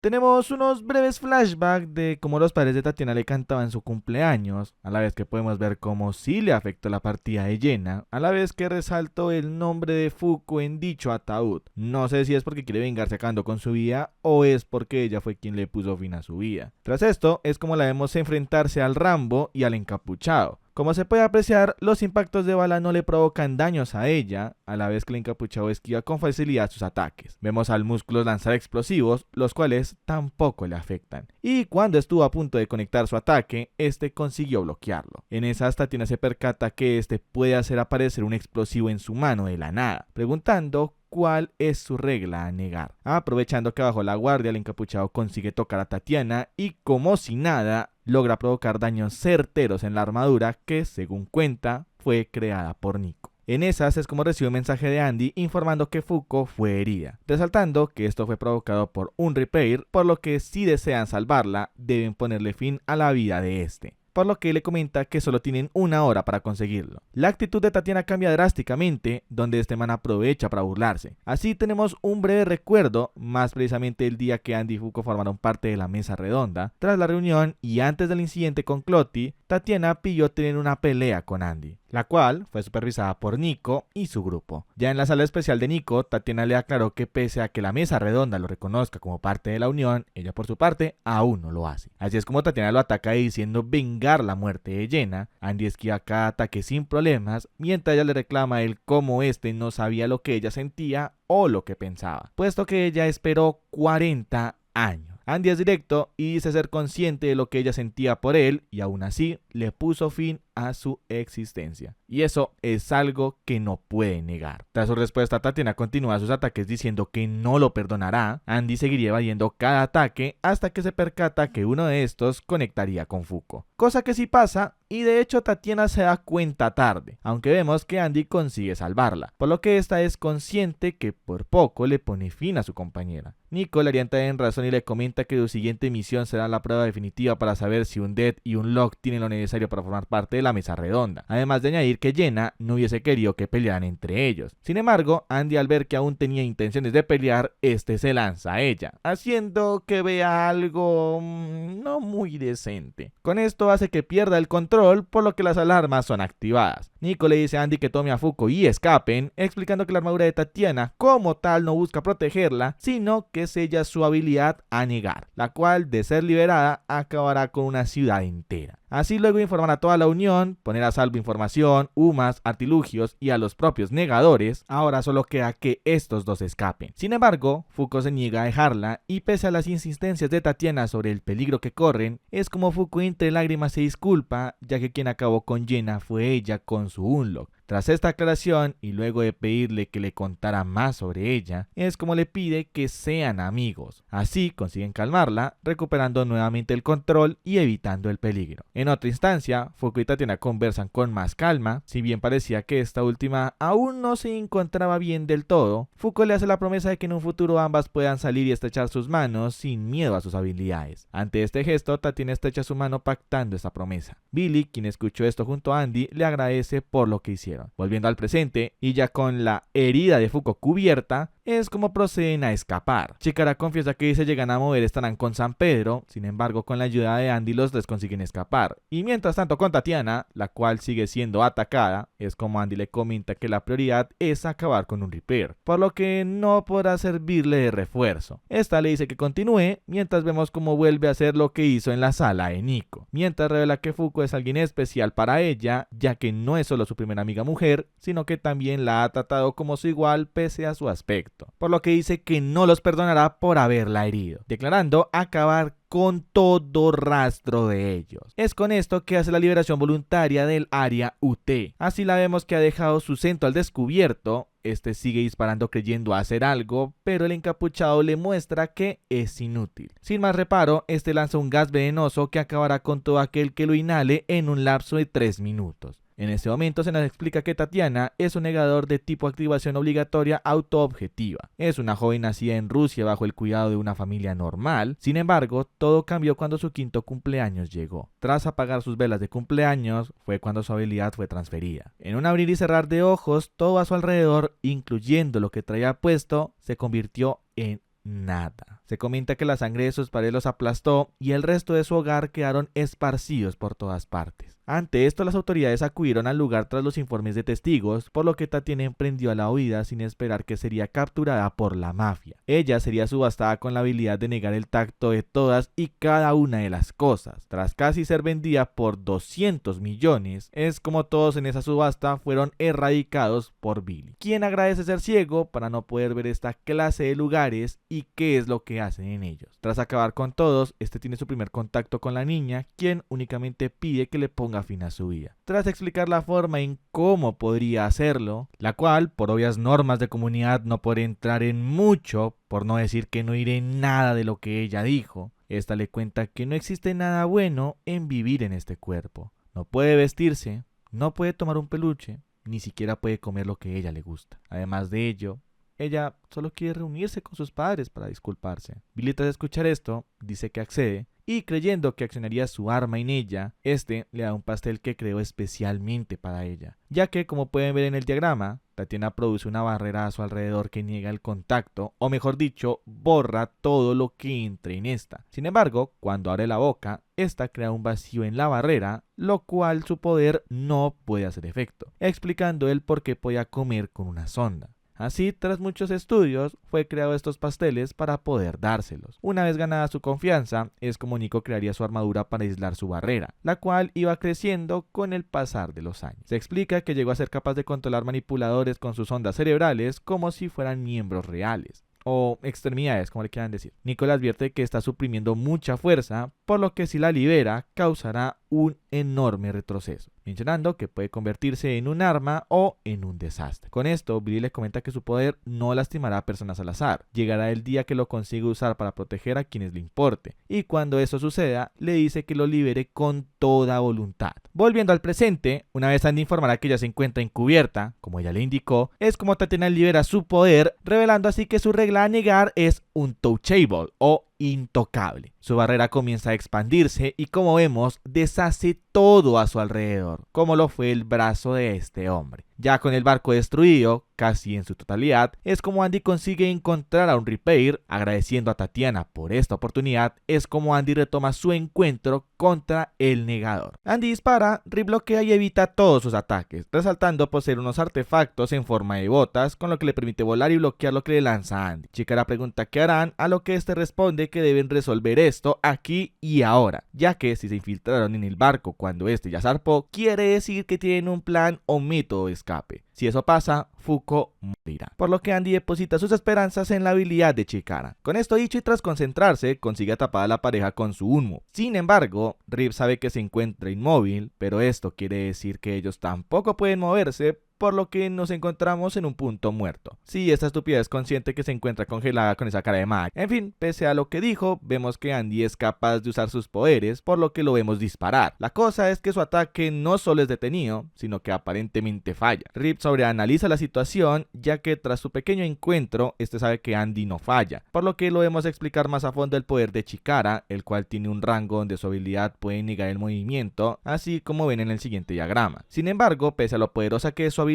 Tenemos unos breves flashbacks de cómo los padres de Tatiana le cantaban su cumpleaños, a la vez que podemos ver cómo sí le afectó la partida de Jenna, a la vez que resaltó el nombre de Fuko en dicho ataúd. No sé si es porque quiere vengarse acabando con su vida o es porque ella fue quien le puso fin a su vida. Tras esto, es como la vemos enfrentarse al Rambo y al encapuchado. Como se puede apreciar, los impactos de bala no le provocan daños a ella, a la vez que el encapuchado esquiva con facilidad sus ataques. Vemos al Músculos lanzar explosivos, los cuales tampoco le afectan. Y cuando estuvo a punto de conectar su ataque, este consiguió bloquearlo. En esa, Tatiana se percata que este puede hacer aparecer un explosivo en su mano de la nada, preguntando cuál es su regla a negar. Aprovechando que bajo la guardia, el encapuchado consigue tocar a Tatiana y, como si nada, logra provocar daños certeros en la armadura que, según cuenta, fue creada por Nico. En esas es como recibe un mensaje de Andy informando que Fuko fue herida, resaltando que esto fue provocado por un Repair, por lo que si desean salvarla, deben ponerle fin a la vida de este, por lo que le comenta que solo tienen una hora para conseguirlo. La actitud de Tatiana cambia drásticamente, donde este man aprovecha para burlarse. Así tenemos un breve recuerdo, más precisamente el día que Andy y Fuko formaron parte de la mesa redonda. Tras la reunión y antes del incidente con Clotty, Tatiana pidió tener una pelea con Andy, la cual fue supervisada por Nico y su grupo. Ya en la sala especial de Nico, Tatiana le aclaró que pese a que la mesa redonda lo reconozca como parte de la unión, ella por su parte aún no lo hace. Así es como Tatiana lo ataca diciendo vengar la muerte de Jenna. Andy esquiva cada ataque sin problemas, mientras ella le reclama a él cómo este no sabía lo que ella sentía o lo que pensaba, puesto que ella esperó 40 años. Andy es directo y dice ser consciente de lo que ella sentía por él y aún así le puso fin a su existencia. Y eso es algo que no puede negar. Tras su respuesta, Tatiana continúa sus ataques diciendo que no lo perdonará. Andy seguiría evadiendo cada ataque hasta que se percata que uno de estos conectaría con Fuko, cosa que sí pasa, y de hecho Tatiana se da cuenta tarde, aunque vemos que Andy consigue salvarla, por lo que esta es consciente que por poco le pone fin a su compañera. Nico le orienta en razón y le comenta que su siguiente misión será la prueba definitiva para saber si un Dead y un Locke tienen lo necesario para formar parte de la mesa redonda, además de añadir que Jenna no hubiese querido que pelearan entre ellos. Sin embargo, Andy, al ver que aún tenía intenciones de pelear, este se lanza a ella, haciendo que vea algo no muy decente. Con esto hace que pierda el control, por lo que las alarmas son activadas. Nico le dice a Andy que tome a Fuko y escapen, explicando que la armadura de Tatiana como tal no busca protegerla, sino que sella su habilidad a negar, la cual, de ser liberada, acabará con una ciudad entera. Así luego informar a toda la unión, poner a salvo información, humas, artilugios y a los propios negadores. Ahora solo queda que estos dos escapen. Sin embargo, Fuko se niega a dejarla y pese a las insistencias de Tatiana sobre el peligro que corren, es como Fuko entre lágrimas se disculpa, ya que quien acabó con Jenna fue ella con su Unlock. Tras esta aclaración y luego de pedirle que le contara más sobre ella, es como le pide que sean amigos. Así consiguen calmarla, recuperando nuevamente el control y evitando el peligro. En otra instancia, Fuko y Tatiana conversan con más calma. Si bien parecía que esta última aún no se encontraba bien del todo, Fuko le hace la promesa de que en un futuro ambas puedan salir y estrechar sus manos sin miedo a sus habilidades. Ante este gesto, Tatiana estrecha su mano pactando esta promesa. Billy, quien escuchó esto junto a Andy, le agradece por lo que hicieron. Volviendo al presente, y ya con la herida de Fuko cubierta, es como proceden a escapar. Chikara confiesa que si se llegan a mover estarán con San Pedro, sin embargo con la ayuda de Andy los tres consiguen escapar. Y mientras tanto con Tatiana, la cual sigue siendo atacada, es como Andy le comenta que la prioridad es acabar con un Reaper, por lo que no podrá servirle de refuerzo. Esta le dice que continúe, mientras vemos cómo vuelve a hacer lo que hizo en la sala de Nico, mientras revela que Fuko es alguien especial para ella, ya que no es solo su primera amiga mujer, sino que también la ha tratado como su igual pese a su aspecto, por lo que dice que no los perdonará por haberla herido, declarando acabar con todo rastro de ellos. Es con esto que hace la liberación voluntaria del área UT. Así la vemos que ha dejado su centro al descubierto. Este sigue disparando creyendo hacer algo, pero el encapuchado le muestra que es inútil. Sin más reparo, este lanza un gas venenoso que acabará con todo aquel que lo inhale en un lapso de 3 minutos. En este momento se nos explica que Tatiana es un negador de tipo activación obligatoria autoobjetiva. Es una joven nacida en Rusia bajo el cuidado de una familia normal. Sin embargo, todo cambió cuando su quinto cumpleaños llegó. Tras apagar sus velas de cumpleaños, fue cuando su habilidad fue transferida. En un abrir y cerrar de ojos, todo a su alrededor, incluyendo lo que traía puesto, se convirtió en nada. Se comenta que la sangre de sus padres los aplastó y el resto de su hogar quedaron esparcidos por todas partes. Ante esto, las autoridades acudieron al lugar tras los informes de testigos, por lo que Tatiana emprendió a la huida sin esperar que sería capturada por la mafia. Ella sería subastada con la habilidad de negar el tacto de todas y cada una de las cosas. Tras casi ser vendida por 200 millones, es como todos en esa subasta fueron erradicados por Billy, quien agradece ser ciego para no poder ver esta clase de lugares y qué es lo que hacen en ellos. Tras acabar con todos, este tiene su primer contacto con la niña, quien únicamente pide que le ponga fin a su vida. Tras explicar la forma en cómo podría hacerlo, la cual por obvias normas de comunidad no podré entrar en mucho, por no decir que no iré en nada de lo que ella dijo, esta le cuenta que no existe nada bueno en vivir en este cuerpo. No puede vestirse, no puede tomar un peluche, ni siquiera puede comer lo que a ella le gusta. Además de ello, ella solo quiere reunirse con sus padres para disculparse. Billy, tras escuchar esto, dice que accede y, creyendo que accionaría su arma en ella, este le da un pastel que creó especialmente para ella, ya que, como pueden ver en el diagrama, Tatiana produce una barrera a su alrededor que niega el contacto, o mejor dicho, borra todo lo que entre en esta. Sin embargo, cuando abre la boca, esta crea un vacío en la barrera, lo cual su poder no puede hacer efecto, explicando el por qué podía comer con una sonda. Así, tras muchos estudios, fue creado estos pasteles para poder dárselos. Una vez ganada su confianza, es como Nico crearía su armadura para aislar su barrera, la cual iba creciendo con el pasar de los años. Se explica que llegó a ser capaz de controlar manipuladores con sus ondas cerebrales como si fueran miembros reales, o extremidades, como le quieran decir. Nico le advierte que está suprimiendo mucha fuerza, por lo que si la libera, causará un enorme retroceso, mencionando que puede convertirse en un arma o en un desastre. Con esto, Billy le comenta que su poder no lastimará a personas al azar. Llegará el día que lo consiga usar para proteger a quienes le importe, y cuando eso suceda, le dice que lo libere con toda voluntad. Volviendo al presente, una vez Andy informará que ella se encuentra encubierta, como ella le indicó, es como Tatiana libera su poder, revelando así que su regla a negar es untouchable o intocable. Su barrera comienza a expandirse y, como vemos, deshace todo a su alrededor, como lo fue el brazo de este hombre. Ya con el barco destruido, casi en su totalidad, es como Andy consigue encontrar a un Repair. Agradeciendo a Tatiana por esta oportunidad, es como Andy retoma su encuentro contra el negador. Andy dispara, Rip bloquea y evita todos sus ataques, resaltando poseer unos artefactos en forma de botas, con lo que le permite volar y bloquear lo que le lanza a Andy. Chikara pregunta qué harán, a lo que este responde que deben resolver esto aquí y ahora, ya que si se infiltraron en el barco cuando este ya zarpó, quiere decir que tienen un plan o método de escape. Si eso pasa, Fuko morirá. Por lo que Andy deposita sus esperanzas en la habilidad de Chikara. Con esto dicho y tras concentrarse, consigue atrapar a la pareja con su Unmo. Sin embargo, Rip sabe que se encuentra inmóvil, pero esto quiere decir que ellos tampoco pueden moverse, por lo que nos encontramos en un punto muerto. Sí, esta estúpida es consciente que se encuentra congelada con esa cara de Mike. En fin, pese a lo que dijo, vemos que Andy es capaz de usar sus poderes, por lo que lo vemos disparar. La cosa es que su ataque no solo es detenido, sino que aparentemente falla. Rip sobreanaliza la situación, ya que tras su pequeño encuentro, este sabe que Andy no falla, por lo que lo vemos explicar más a fondo el poder de Chikara, el cual tiene un rango donde su habilidad puede negar el movimiento, así como ven en el siguiente diagrama. Sin embargo, pese a lo poderosa que es su habilidad,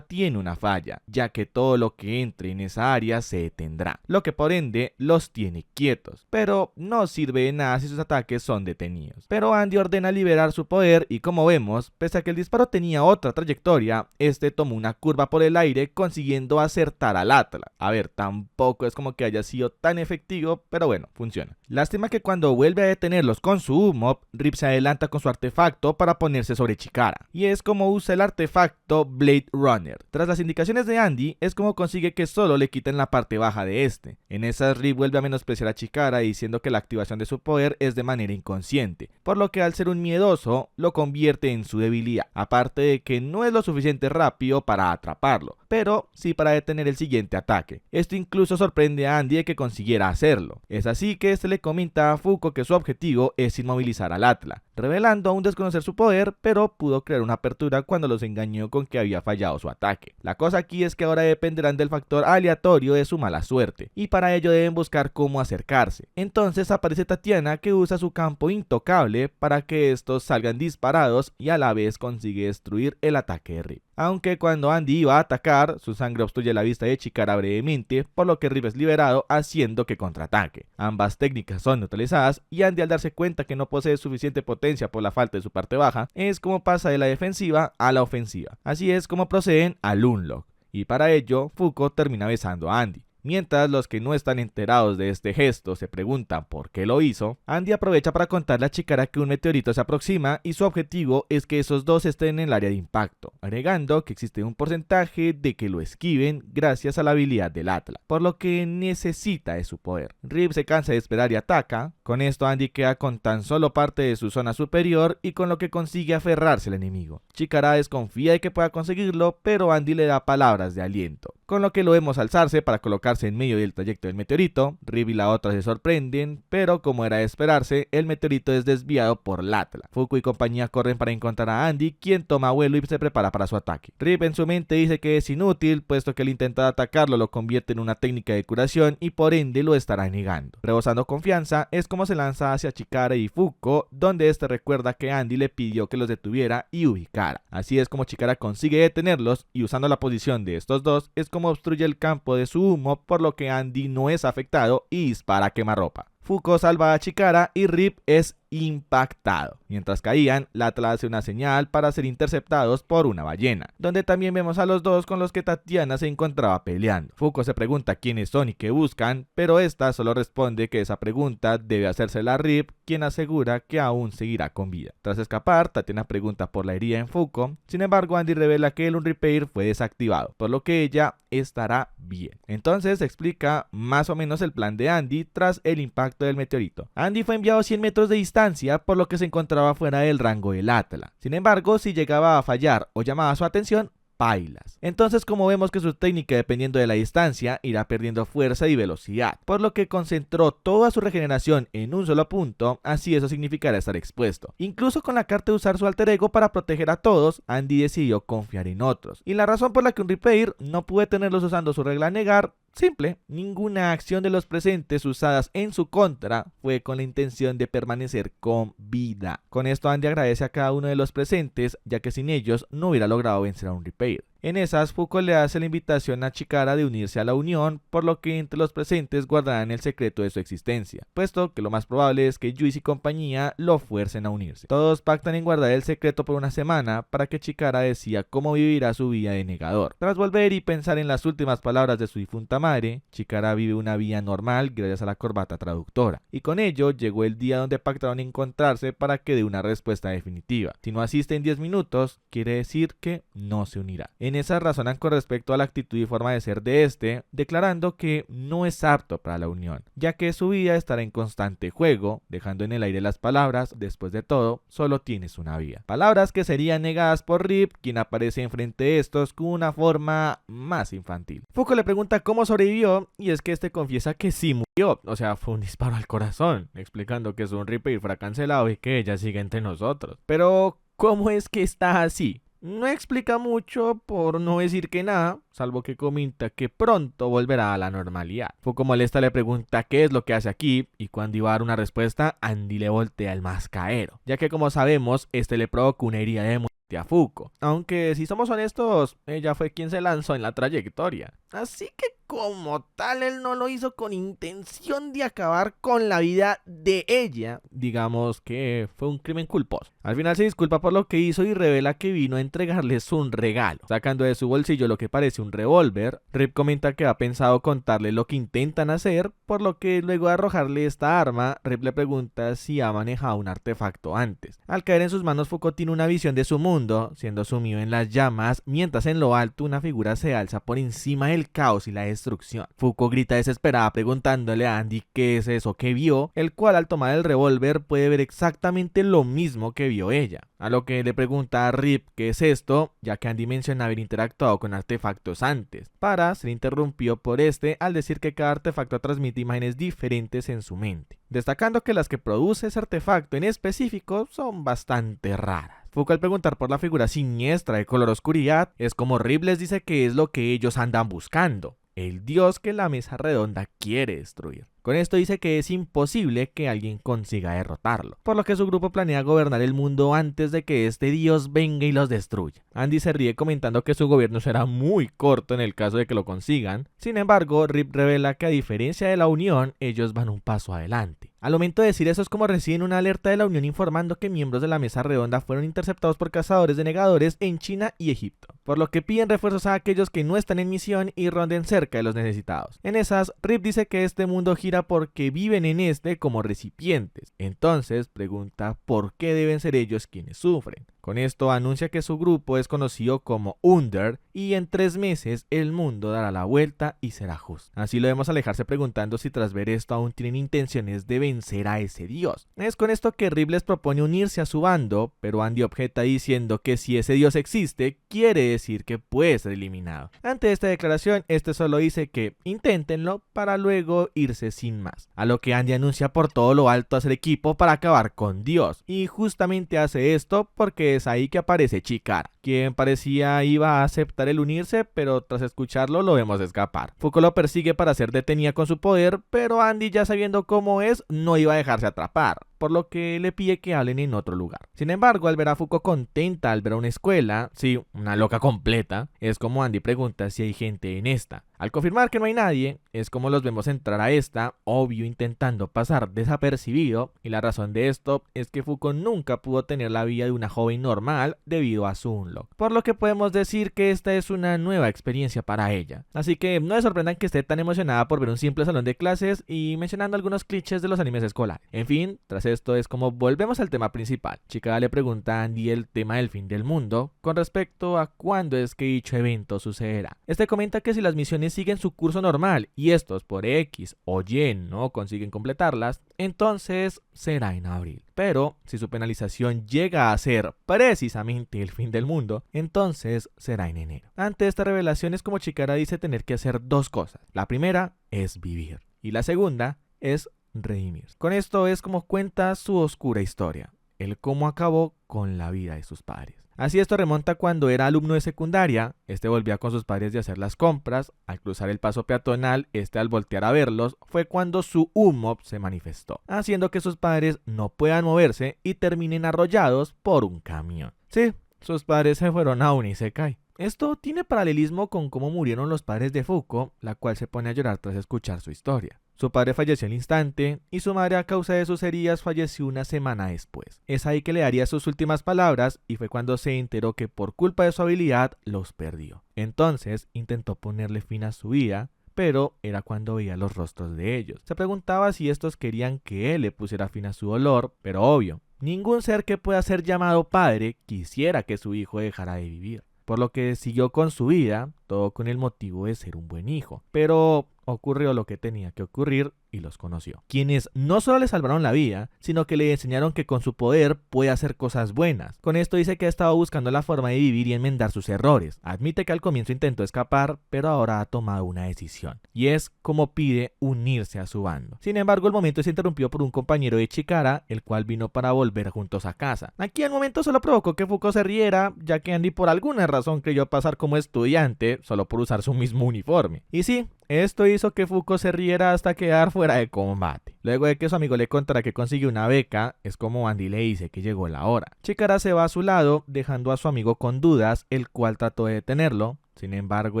tiene una falla, ya que todo lo que entre en esa área se detendrá, lo que por ende los tiene quietos, pero no sirve de nada si sus ataques son detenidos. Pero Andy ordena liberar su poder y, como vemos, pese a que el disparo tenía otra trayectoria, este tomó una curva por el aire consiguiendo acertar al Atlas. A ver, tampoco es como que haya sido tan efectivo, pero bueno, funciona. Lástima que cuando vuelve a detenerlos con su Umop, Rip se adelanta con su artefacto para ponerse sobre Chikara, y es como usa el artefacto Blade Runner. Tras las indicaciones de Andy, es como consigue que solo le quiten la parte baja de este. En esas, Rip vuelve a menospreciar a Chikara diciendo que la activación de su poder es de manera inconsciente, por lo que al ser un miedoso, lo convierte en su debilidad, aparte de que no es lo suficiente rápido para atraparlo, pero sí para detener el siguiente ataque. Esto incluso sorprende a Andy de que consiguiera hacerlo. Es así que este le comenta a Fuko que su objetivo es inmovilizar al Atlas, revelando aún desconocer su poder, pero pudo crear una apertura cuando los engañó con que había fallado su ataque. La cosa aquí es que ahora dependerán del factor aleatorio de su mala suerte, y para ello deben buscar cómo acercarse. Entonces aparece Tatiana, que usa su campo intocable para que estos salgan disparados y a la vez consigue destruir el ataque de Rip. aunque cuando Andy iba a atacar, su sangre obstruye la vista de Chikara brevemente, por lo que Rip es liberado haciendo que contraataque. Ambas técnicas son neutralizadas y Andy, al darse cuenta que no posee suficiente potencia por la falta de su parte baja, es como pasa de la defensiva a la ofensiva. Así es como proceden al Unlock, y para ello Fuko termina besando a Andy. Mientras los que no están enterados de este gesto se preguntan por qué lo hizo, Andy aprovecha para contarle a Chikara que un meteorito se aproxima y su objetivo es que esos dos estén en el área de impacto, agregando que existe un porcentaje de que lo esquiven gracias a la habilidad del Atla, por lo que necesita de su poder. Rip se cansa de esperar y ataca. Con esto Andy queda con tan solo parte de su zona superior y con lo que consigue aferrarse al enemigo. Chikara desconfía de que pueda conseguirlo, pero Andy le da palabras de aliento, con lo que lo vemos alzarse para colocarse en medio del trayecto del meteorito. Rip y la otra se sorprenden, pero como era de esperarse, el meteorito es desviado por Latla. Fuko y compañía corren para encontrar a Andy, quien toma vuelo y se prepara para su ataque. Rip en su mente dice que es inútil, puesto que el intentar atacarlo lo convierte en una técnica de curación y por ende lo estará negando. Rebosando confianza, es como se lanza hacia Chikara y Fuko, donde este recuerda que Andy le pidió que los detuviera y ubicara. Así es como Chikara consigue detenerlos y usando la posición de estos dos es como obstruye el campo de su humo, por lo que Andy no es afectado y dispara a quemarropa. Fuko salva a Chikara y Rip es impactado. Mientras caían, Latla hace una señal para ser interceptados por una ballena, donde también vemos a los dos con los que Tatiana se encontraba peleando. Fuko se pregunta quiénes son y qué buscan, pero esta solo responde que esa pregunta debe hacérsela a Rip, quien asegura que aún seguirá con vida. Tras escapar, Tatiana pregunta por la herida en Fuko. Sin embargo, Andy revela que el Unrepair fue desactivado, por lo que ella estará bien. Entonces explica más o menos el plan de Andy tras el impacto del meteorito. Andy fue enviado a 100 metros de distancia, por lo que se encontraba fuera del rango del Atla. Sin embargo, si llegaba a fallar o llamaba su atención, pailas. Entonces, como vemos que su técnica, dependiendo de la distancia, irá perdiendo fuerza y velocidad, por lo que concentró toda su regeneración en un solo punto, así eso significará estar expuesto. Incluso con la carta de usar su alter ego para proteger a todos, Andy decidió confiar en otros. Y la razón por la que Unrepair no puede tenerlos usando su regla negar, simple: ninguna acción de los presentes usadas en su contra fue con la intención de permanecer con vida. Con esto Andy agradece a cada uno de los presentes, ya que sin ellos no hubiera logrado vencer a Unrepair. En esas, Fuko le hace la invitación a Chikara de unirse a la unión, por lo que entre los presentes guardarán el secreto de su existencia, puesto que lo más probable es que Juice y compañía lo fuercen a unirse. Todos pactan en guardar el secreto por una semana para que Chikara decida cómo vivirá su vida de negador. Tras volver y pensar en las últimas palabras de su difunta madre, Chikara vive una vida normal gracias a la corbata traductora, y con ello llegó el día donde pactaron encontrarse para que dé una respuesta definitiva. Si no asiste en 10 minutos, quiere decir que no se unirá. En esas razonan con respecto a la actitud y forma de ser de este, declarando que no es apto para la unión, ya que su vida estará en constante juego, dejando en el aire las palabras: después de todo, solo tienes una vida. Palabras que serían negadas por Rip, quien aparece enfrente de estos con una forma más infantil. Fuko le pregunta cómo sobrevivió, y es que este confiesa que sí murió, o sea, fue un disparo al corazón, explicando que su Unrepair fue cancelado y que ella sigue entre nosotros. Pero, ¿cómo es que está así? No explica mucho, por no decir que nada, salvo que comenta que pronto volverá a la normalidad. Fuko molesta le pregunta qué es lo que hace aquí, y cuando iba a dar una respuesta, Andy le voltea el mascaero, ya que como sabemos, este le provocó una herida de muerte a Fuko. Aunque si somos honestos, ella fue quien se lanzó en la trayectoria. Así que como tal, él no lo hizo con intención de acabar con la vida de ella. Digamos que fue un crimen culposo. Al final se disculpa por lo que hizo y revela que vino a entregarles un regalo, sacando de su bolsillo lo que parece un revólver. Rip comenta que ha pensado contarle lo que intentan hacer, por lo que luego de arrojarle esta arma, Rip le pregunta si ha manejado un artefacto antes. Al caer en sus manos, Fuko tiene una visión de su mundo, siendo sumido en las llamas, mientras en lo alto una figura se alza por encima del caos y la destrucción. Fuko grita desesperada preguntándole a Andy qué es eso que vio, el cual al tomar el revólver puede ver exactamente lo mismo que vio ella. A lo que le pregunta a Rip qué es esto, ya que Andy menciona haber interactuado con artefactos antes, para ser interrumpido por este al decir que cada artefacto transmite imágenes diferentes en su mente, destacando que las que produce ese artefacto en específico son bastante raras. Fuko, al preguntar por la figura siniestra de color oscuridad, es como Rip les dice que es lo que ellos andan buscando. el dios que la mesa redonda quiere destruir. Con esto dice que es imposible que alguien consiga derrotarlo, por lo que su grupo planea gobernar el mundo antes de que este dios venga y los destruya. Andy se ríe comentando que su gobierno será muy corto en el caso de que lo consigan. Sin embargo, Rip revela que a diferencia de la Unión, ellos van un paso adelante. Al momento de decir eso es como reciben una alerta de la Unión informando que miembros de la mesa redonda fueron interceptados por cazadores de negadores en China y Egipto, por lo que piden refuerzos a aquellos que no están en misión y ronden cerca de los necesitados. En esas, Rip dice que este mundo gira porque viven en este como recipientes. Entonces pregunta por qué deben ser ellos quienes sufren. Con esto anuncia que su grupo es conocido como Under y en 3 meses el mundo dará la vuelta y será justo. Así lo vemos alejarse preguntando si tras ver esto aún tienen intenciones de vencer a ese dios. Es con esto que Rip les propone unirse a su bando, pero Andy objeta diciendo que si ese dios existe, quiere decir que puede ser eliminado. Ante esta declaración, este solo dice que inténtenlo para luego irse sin más. A lo que Andy anuncia por todo lo alto hacer equipo para acabar con Dios. Y justamente hace esto porque es ahí que aparece Chikara, quien parecía iba a aceptar el unirse, pero tras escucharlo lo vemos escapar. Fuko lo persigue para ser detenida con su poder, pero Andy, ya sabiendo cómo es, no iba a dejarse atrapar, por lo que le pide que hablen en otro lugar. Sin embargo, al ver a Fuko contenta al ver a una escuela, sí, una loca completa, es como Andy pregunta si hay gente en esta. Al confirmar que no hay nadie, es como los vemos entrar a esta, obvio intentando pasar desapercibido, y la razón de esto es que Fuko nunca pudo tener la vida de una joven normal debido a su unlock, por lo que podemos decir que esta es una nueva experiencia para ella. Así que no se sorprendan que esté tan emocionada por ver un simple salón de clases y mencionando algunos clichés de los animes escolares. En fin, tras esto es como volvemos al tema principal. Chikara le pregunta a Andy el tema del fin del mundo con respecto a cuándo es que dicho evento sucederá. Este comenta que si las misiones siguen su curso normal y estos por X o Y no consiguen completarlas, entonces será en abril. Pero si su penalización llega a ser precisamente el fin del mundo, entonces será en enero. Ante esta revelación es como Chikara dice tener que hacer 2 cosas. La primera es vivir y la segunda es redimirse. Con esto es como cuenta su oscura historia, el cómo acabó con la vida de sus padres. Así esto remonta cuando era alumno de secundaria, volvía con sus padres de hacer las compras, al cruzar el paso peatonal, al voltear a verlos, fue cuando su UMOP se manifestó, haciendo que sus padres no puedan moverse y terminen arrollados por un camión. Sí, sus padres se fueron a un isekai. Esto tiene paralelismo con cómo murieron los padres de Fuko, la cual se pone a llorar tras escuchar su historia. Su padre falleció al instante y su madre a causa de sus heridas falleció una semana después. Es ahí que le daría sus últimas palabras y fue cuando se enteró que por culpa de su habilidad los perdió. Entonces intentó ponerle fin a su vida, pero era cuando veía los rostros de ellos. Se preguntaba si estos querían que él le pusiera fin a su dolor, pero obvio, ningún ser que pueda ser llamado padre quisiera que su hijo dejara de vivir. Por lo que siguió con su vida, todo con el motivo de ser un buen hijo. Pero ocurrió lo que tenía que ocurrir y los conoció. Quienes no solo le salvaron la vida, sino que le enseñaron que con su poder puede hacer cosas buenas. Con esto dice que ha estado buscando la forma de vivir y enmendar sus errores. Admite que al comienzo intentó escapar, pero ahora ha tomado una decisión. Y es como pide unirse a su bando. Sin embargo, el momento se interrumpió por un compañero de Chikara, el cual vino para volver juntos a casa. Aquí el momento solo provocó que Fuko se riera, ya que Andy por alguna razón creyó pasar como estudiante, solo por usar su mismo uniforme. Y sí, esto hizo que Fuko se riera hasta quedar fuera de combate. Luego de que su amigo le contara que consiguió una beca, es como Andy le dice que llegó la hora. Chikara se va a su lado, dejando a su amigo con dudas, el cual trató de detenerlo. Sin embargo,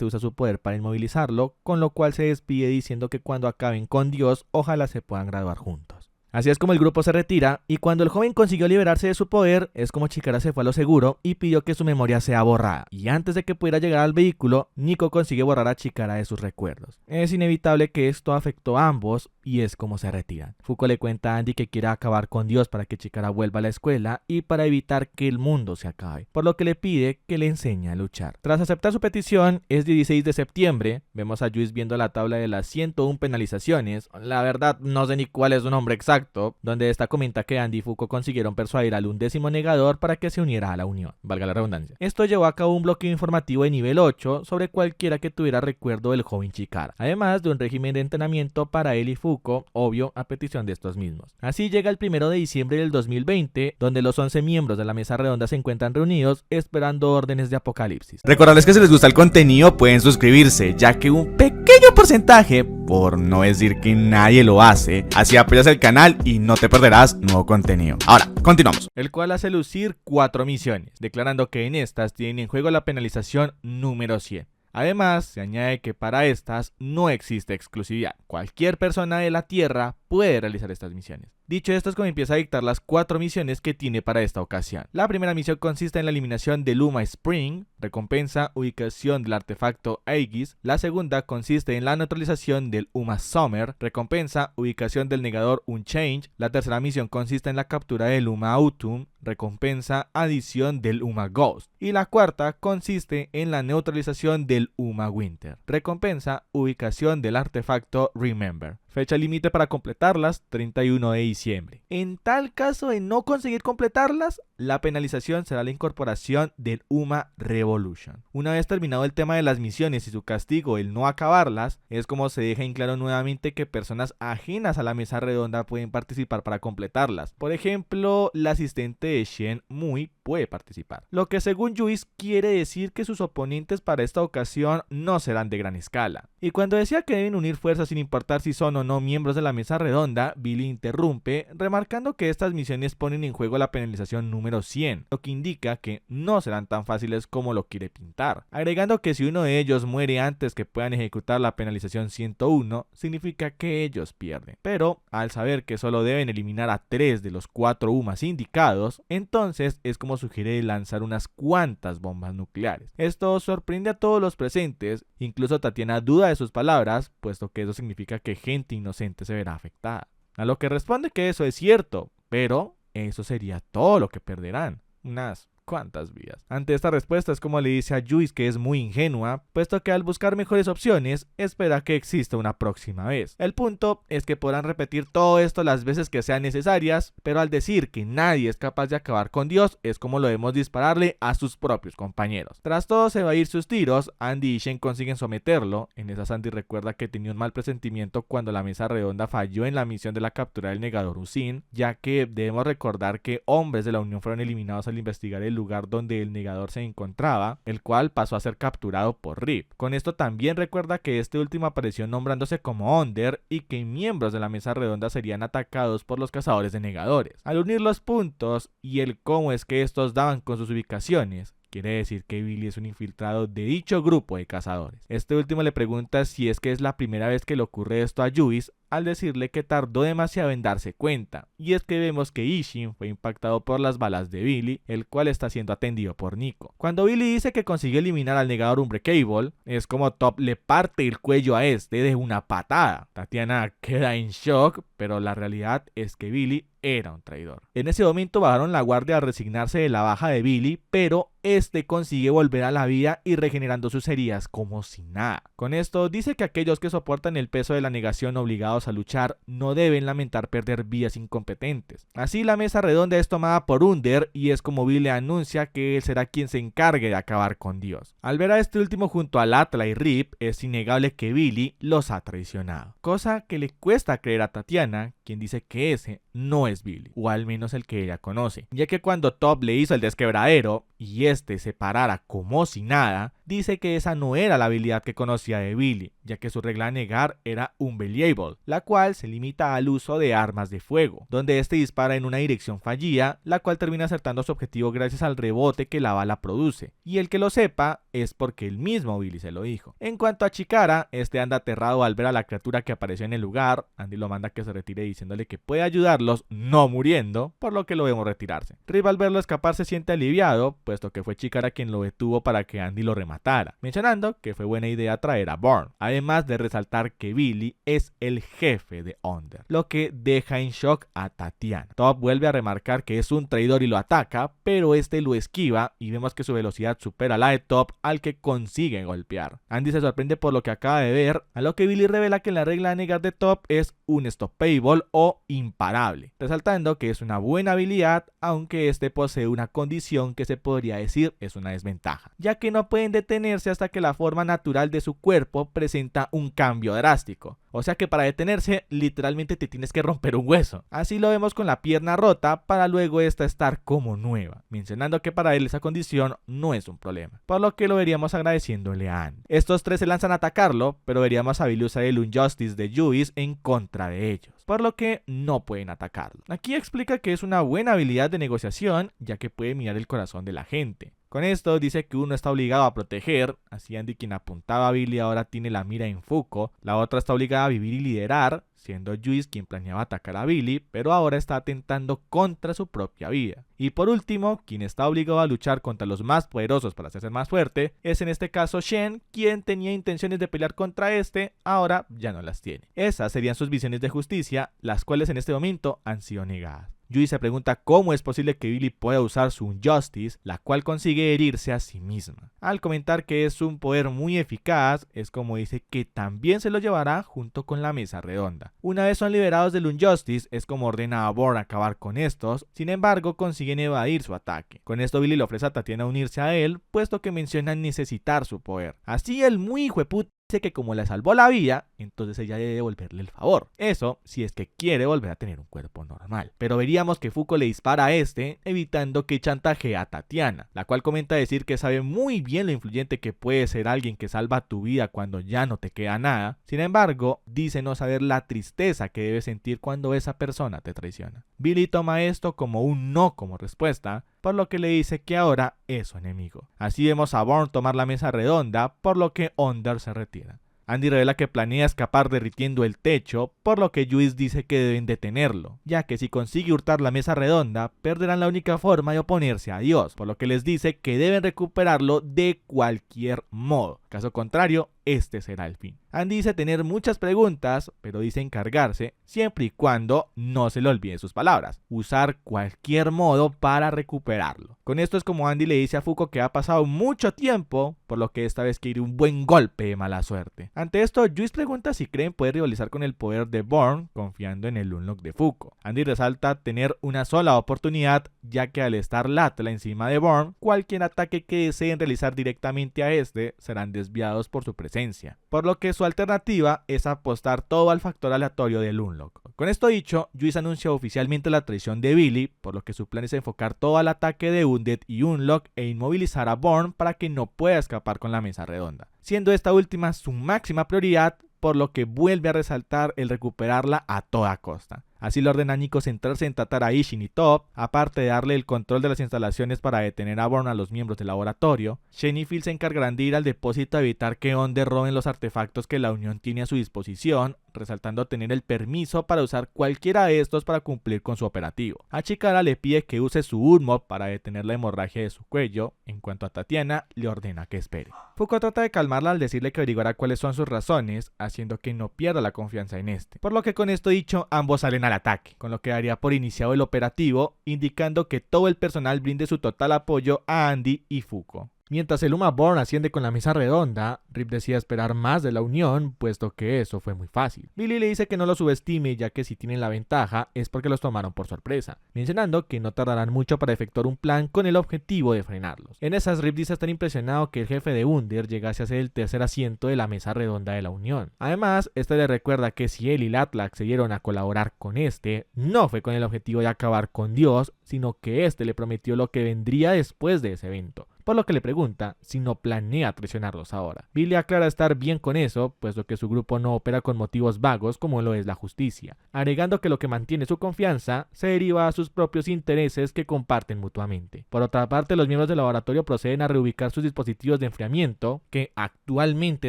usa su poder para inmovilizarlo, con lo cual se despide diciendo que cuando acaben con Dios, ojalá se puedan graduar juntos. Así es como el grupo se retira, y cuando el joven consiguió liberarse de su poder, es como Chikara se fue a lo seguro y pidió que su memoria sea borrada. Y antes de que pudiera llegar al vehículo, Nico consigue borrar a Chikara de sus recuerdos. Es inevitable que esto afectó a ambos, y es como se retiran. Fuko le cuenta a Andy que quiere acabar con Dios para que Chikara vuelva a la escuela y para evitar que el mundo se acabe, por lo que le pide que le enseñe a luchar. Tras aceptar su petición, es 16 de septiembre, vemos a Juice viendo la tabla de las 101 penalizaciones. La verdad no sé ni cuál es su nombre exacto, artefacto, donde esta comenta que Andy y Fuko consiguieron persuadir al 11º negador para que se uniera a la unión, valga la redundancia. Esto llevó a cabo un bloqueo informativo de nivel 8 sobre cualquiera que tuviera recuerdo del joven Chikara, además de un régimen de entrenamiento para él y Fuko, obvio a petición de estos mismos. Así llega el 1 de diciembre del 2020, donde los 11 miembros de la mesa redonda se encuentran reunidos esperando órdenes de apocalipsis. Recordarles que si les gusta el contenido pueden suscribirse, ya que un pequeño porcentaje, por no decir que nadie lo hace, así apoyas el canal y no te perderás nuevo contenido. Ahora, continuamos. El cual hace lucir 4 misiones, declarando que en estas tienen en juego la penalización número 100. Además, se añade que para estas no existe exclusividad. Cualquier persona de la Tierra puede realizar estas misiones. Dicho esto, es como empieza a dictar las 4 misiones que tiene para esta ocasión. La primera misión consiste en la eliminación del Uma Spring, recompensa ubicación del artefacto Aegis. La segunda consiste en la neutralización del Uma Summer, recompensa ubicación del negador Unchange. La tercera misión consiste en la captura del Uma Autumn, recompensa adición del Uma Ghost. Y la cuarta consiste en la neutralización del Uma Winter, recompensa ubicación del artefacto Remember. Fecha límite para completarlas, 31 de diciembre. En tal caso de no conseguir completarlas, la penalización será la incorporación del Uma Revolution. Una vez terminado el tema de las misiones y su castigo, el no acabarlas, es como se deja en claro nuevamente que personas ajenas a la mesa redonda pueden participar para completarlas. Por ejemplo, la asistente de Shen Mui puede participar. Lo que según Juice quiere decir que sus oponentes para esta ocasión no serán de gran escala. Y cuando decía que deben unir fuerzas sin importar si son o no miembros de la mesa redonda, Billy interrumpe, remarcando que estas misiones ponen en juego la penalización número 100, lo que indica que no serán tan fáciles como lo quiere pintar, agregando que si uno de ellos muere antes que puedan ejecutar la penalización 101, significa que ellos pierden. Pero, al saber que solo deben eliminar a 3 de los 4 Umas indicados, entonces es como sugiere lanzar unas cuantas bombas nucleares. Esto sorprende a todos los presentes, incluso Tatiana duda de sus palabras, puesto que eso significa que gente inocente se verá afectada. A lo que responde que eso es cierto, pero eso sería todo lo que perderán, unas cuantas vidas. Ante esta respuesta es como le dice a Juice que es muy ingenua, puesto que al buscar mejores opciones, espera que exista una próxima vez. El punto es que podrán repetir todo esto las veces que sean necesarias, pero al decir que nadie es capaz de acabar con Dios, es como lo debemos dispararle a sus propios compañeros. Tras todo se va a ir sus tiros, Andy y Shen consiguen someterlo. En esa Andy recuerda que tenía un mal presentimiento cuando la mesa redonda falló en la misión de la captura del negador Usin, ya que debemos recordar que hombres de la Unión fueron eliminados al investigar el lugar donde el negador se encontraba, el cual pasó a ser capturado por Rip. Con esto también recuerda que este último apareció nombrándose como Onder y que miembros de la mesa redonda serían atacados por los cazadores de negadores. Al unir los puntos y el cómo es que estos daban con sus ubicaciones, quiere decir que Billy es un infiltrado de dicho grupo de cazadores. Este último le pregunta si es que es la primera vez que le ocurre esto a Juice, al decirle que tardó demasiado en darse cuenta. Y es que vemos que Ishin fue impactado por las balas de Billy, el cual está siendo atendido por Nico. Cuando Billy dice que consiguió eliminar al negador Unbreakable, es como Top le parte el cuello a este de una patada. Tatiana queda en shock, pero la realidad es que Billy era un traidor. En ese momento bajaron la guardia a resignarse de la baja de Billy, pero este consigue volver a la vida y regenerando sus heridas como si nada. Con esto dice que aquellos que soportan el peso de la negación obligados a luchar no deben lamentar perder vidas incompetentes. Así la mesa redonda es tomada por Under y es como Billy anuncia que él será quien se encargue de acabar con Dios. Al ver a este último junto a Atla y Rip, es innegable que Billy los ha traicionado, cosa que le cuesta creer a Tatiana, quien dice que ese no es Billy, o al menos el que ella conoce, ya que cuando Top le hizo el desquebradero y este se parara como si nada, dice que esa no era la habilidad que conocía de Billy, ya que su regla a negar era Unbelievable, la cual se limita al uso de armas de fuego, donde este dispara en una dirección fallida, la cual termina acertando su objetivo gracias al rebote que la bala produce, y el que lo sepa es porque el mismo Billy se lo dijo. En cuanto a Chikara, este anda aterrado al ver a la criatura que apareció en el lugar. Andy lo manda a que se retire diciéndole que puede ayudarlos no muriendo, por lo que lo vemos retirarse. Rip al verlo escapar se siente aliviado, puesto que fue Chikara quien lo detuvo para que Andy lo rematara. matara, mencionando que fue buena idea traer a Bourne, además de resaltar que Billy es el jefe de Onder, lo que deja en shock a Tatiana. Top vuelve a remarcar que es un traidor y lo ataca, pero este lo esquiva y vemos que su velocidad supera la de Top, al que consigue golpear. Andy se sorprende por lo que acaba de ver, a lo que Billy revela que la regla a negar de Top es un stoppable o imparable, resaltando que es una buena habilidad, aunque este posee una condición que se podría decir es una desventaja, ya que no pueden detenerse hasta que la forma natural de su cuerpo presenta un cambio drástico. O sea que para detenerse, literalmente te tienes que romper un hueso. Así lo vemos con la pierna rota, para luego esta estar como nueva, mencionando que para él esa condición no es un problema, por lo que lo veríamos agradeciéndole a Andy. Estos tres se lanzan a atacarlo, pero veríamos a Billy usar el Unjustice de Juice en contra de ellos, por lo que no pueden atacarlo. Aquí explica que es una buena habilidad de negociación, ya que puede mirar el corazón de la gente. Con esto dice que uno está obligado a proteger, así Andy, quien apuntaba a Billy, ahora tiene la mira en Fuko, la otra está obligada a vivir y liderar, siendo Juice quien planeaba atacar a Billy, pero ahora está atentando contra su propia vida. Y por último, quien está obligado a luchar contra los más poderosos para hacerse más fuerte, es en este caso Shen, quien tenía intenciones de pelear contra este, ahora ya no las tiene. Esas serían sus visiones de justicia, las cuales en este momento han sido negadas. Yui se pregunta cómo es posible que Billy pueda usar su Unjustice, la cual consigue herirse a sí misma. Al comentar que es un poder muy eficaz, es como dice que también se lo llevará junto con la mesa redonda. Una vez son liberados del Unjustice, es como ordena a Bourne acabar con estos, sin embargo consiguen evadir su ataque. Con esto Billy le ofrece a Tatiana unirse a él, puesto que mencionan necesitar su poder. Así el muy hijueputa dice que como le salvó la vida, entonces ella debe devolverle el favor. Eso si es que quiere volver a tener un cuerpo normal. Pero veríamos que Fuko le dispara a este, evitando que chantajee a Tatiana, la cual comenta decir que sabe muy bien lo influyente que puede ser alguien que salva tu vida cuando ya no te queda nada. Sin embargo, dice no saber la tristeza que debes sentir cuando esa persona te traiciona. Billy toma esto como un no como respuesta, por lo que le dice que ahora es su enemigo. Así vemos a Bourne tomar la mesa redonda, por lo que Onder se retira. Andy revela que planea escapar derritiendo el techo, por lo que Juice dice que deben detenerlo, ya que si consigue hurtar la mesa redonda, perderán la única forma de oponerse a Dios, por lo que les dice que deben recuperarlo de cualquier modo. Caso contrario, este será el fin. Andy dice tener muchas preguntas, pero dice encargarse, siempre y cuando no se le olvide sus palabras, usar cualquier modo para recuperarlo. Con esto es como Andy le dice a Fuko que ha pasado mucho tiempo, por lo que esta vez quiere un buen golpe de mala suerte. Ante esto, Juice pregunta si creen poder rivalizar con el poder de Bourne, confiando en el Unlock de Fuko. Andy resalta tener una sola oportunidad, ya que al estar Latla encima de Bourne, cualquier ataque que deseen realizar directamente a este serán desviados por su presencia, por lo que su alternativa es apostar todo al factor aleatorio del Unlock. Con esto dicho, Juice anuncia oficialmente la traición de Billy, por lo que su plan es enfocar todo al ataque de Undead y Unlock e inmovilizar a Bourne para que no pueda escapar con la mesa redonda, siendo esta última su máxima prioridad, por lo que vuelve a resaltar el recuperarla a toda costa. Así le ordena a Nico centrarse en tratar a Ishin y Top, aparte de darle el control de las instalaciones para detener a Bourne a los miembros del laboratorio. Shane y Phil se encargarán de ir al depósito a evitar que Onder roben los artefactos que la Unión tiene a su disposición, resaltando tener el permiso para usar cualquiera de estos para cumplir con su operativo. A Chikara le pide que use su Unmod para detener la hemorragia de su cuello, en cuanto a Tatiana le ordena que espere. Fuko trata de calmarla al decirle que averiguará cuáles son sus razones, haciendo que no pierda la confianza en este. Por lo que con esto dicho, ambos salen al ataque, con lo que daría por iniciado el operativo, indicando que todo el personal brinde su total apoyo a Andy y Fuko. Mientras el Uma Bourne asciende con la mesa redonda, Rip decide esperar más de la Unión, puesto que eso fue muy fácil. Billy le dice que no lo subestime, ya que si tienen la ventaja es porque los tomaron por sorpresa, mencionando que no tardarán mucho para efectuar un plan con el objetivo de frenarlos. En esas, Rip dice estar impresionado que el jefe de Under llegase a ser el tercer asiento de la mesa redonda de la Unión. Además, este le recuerda que si él y Latla accedieron a colaborar con este, no fue con el objetivo de acabar con Dios, sino que este le prometió lo que vendría después de ese evento, por lo que le pregunta si no planea traicionarlos ahora. Billy aclara estar bien con eso, puesto que su grupo no opera con motivos vagos como lo es la justicia, agregando que lo que mantiene su confianza se deriva a sus propios intereses que comparten mutuamente. Por otra parte, los miembros del laboratorio proceden a reubicar sus dispositivos de enfriamiento, que actualmente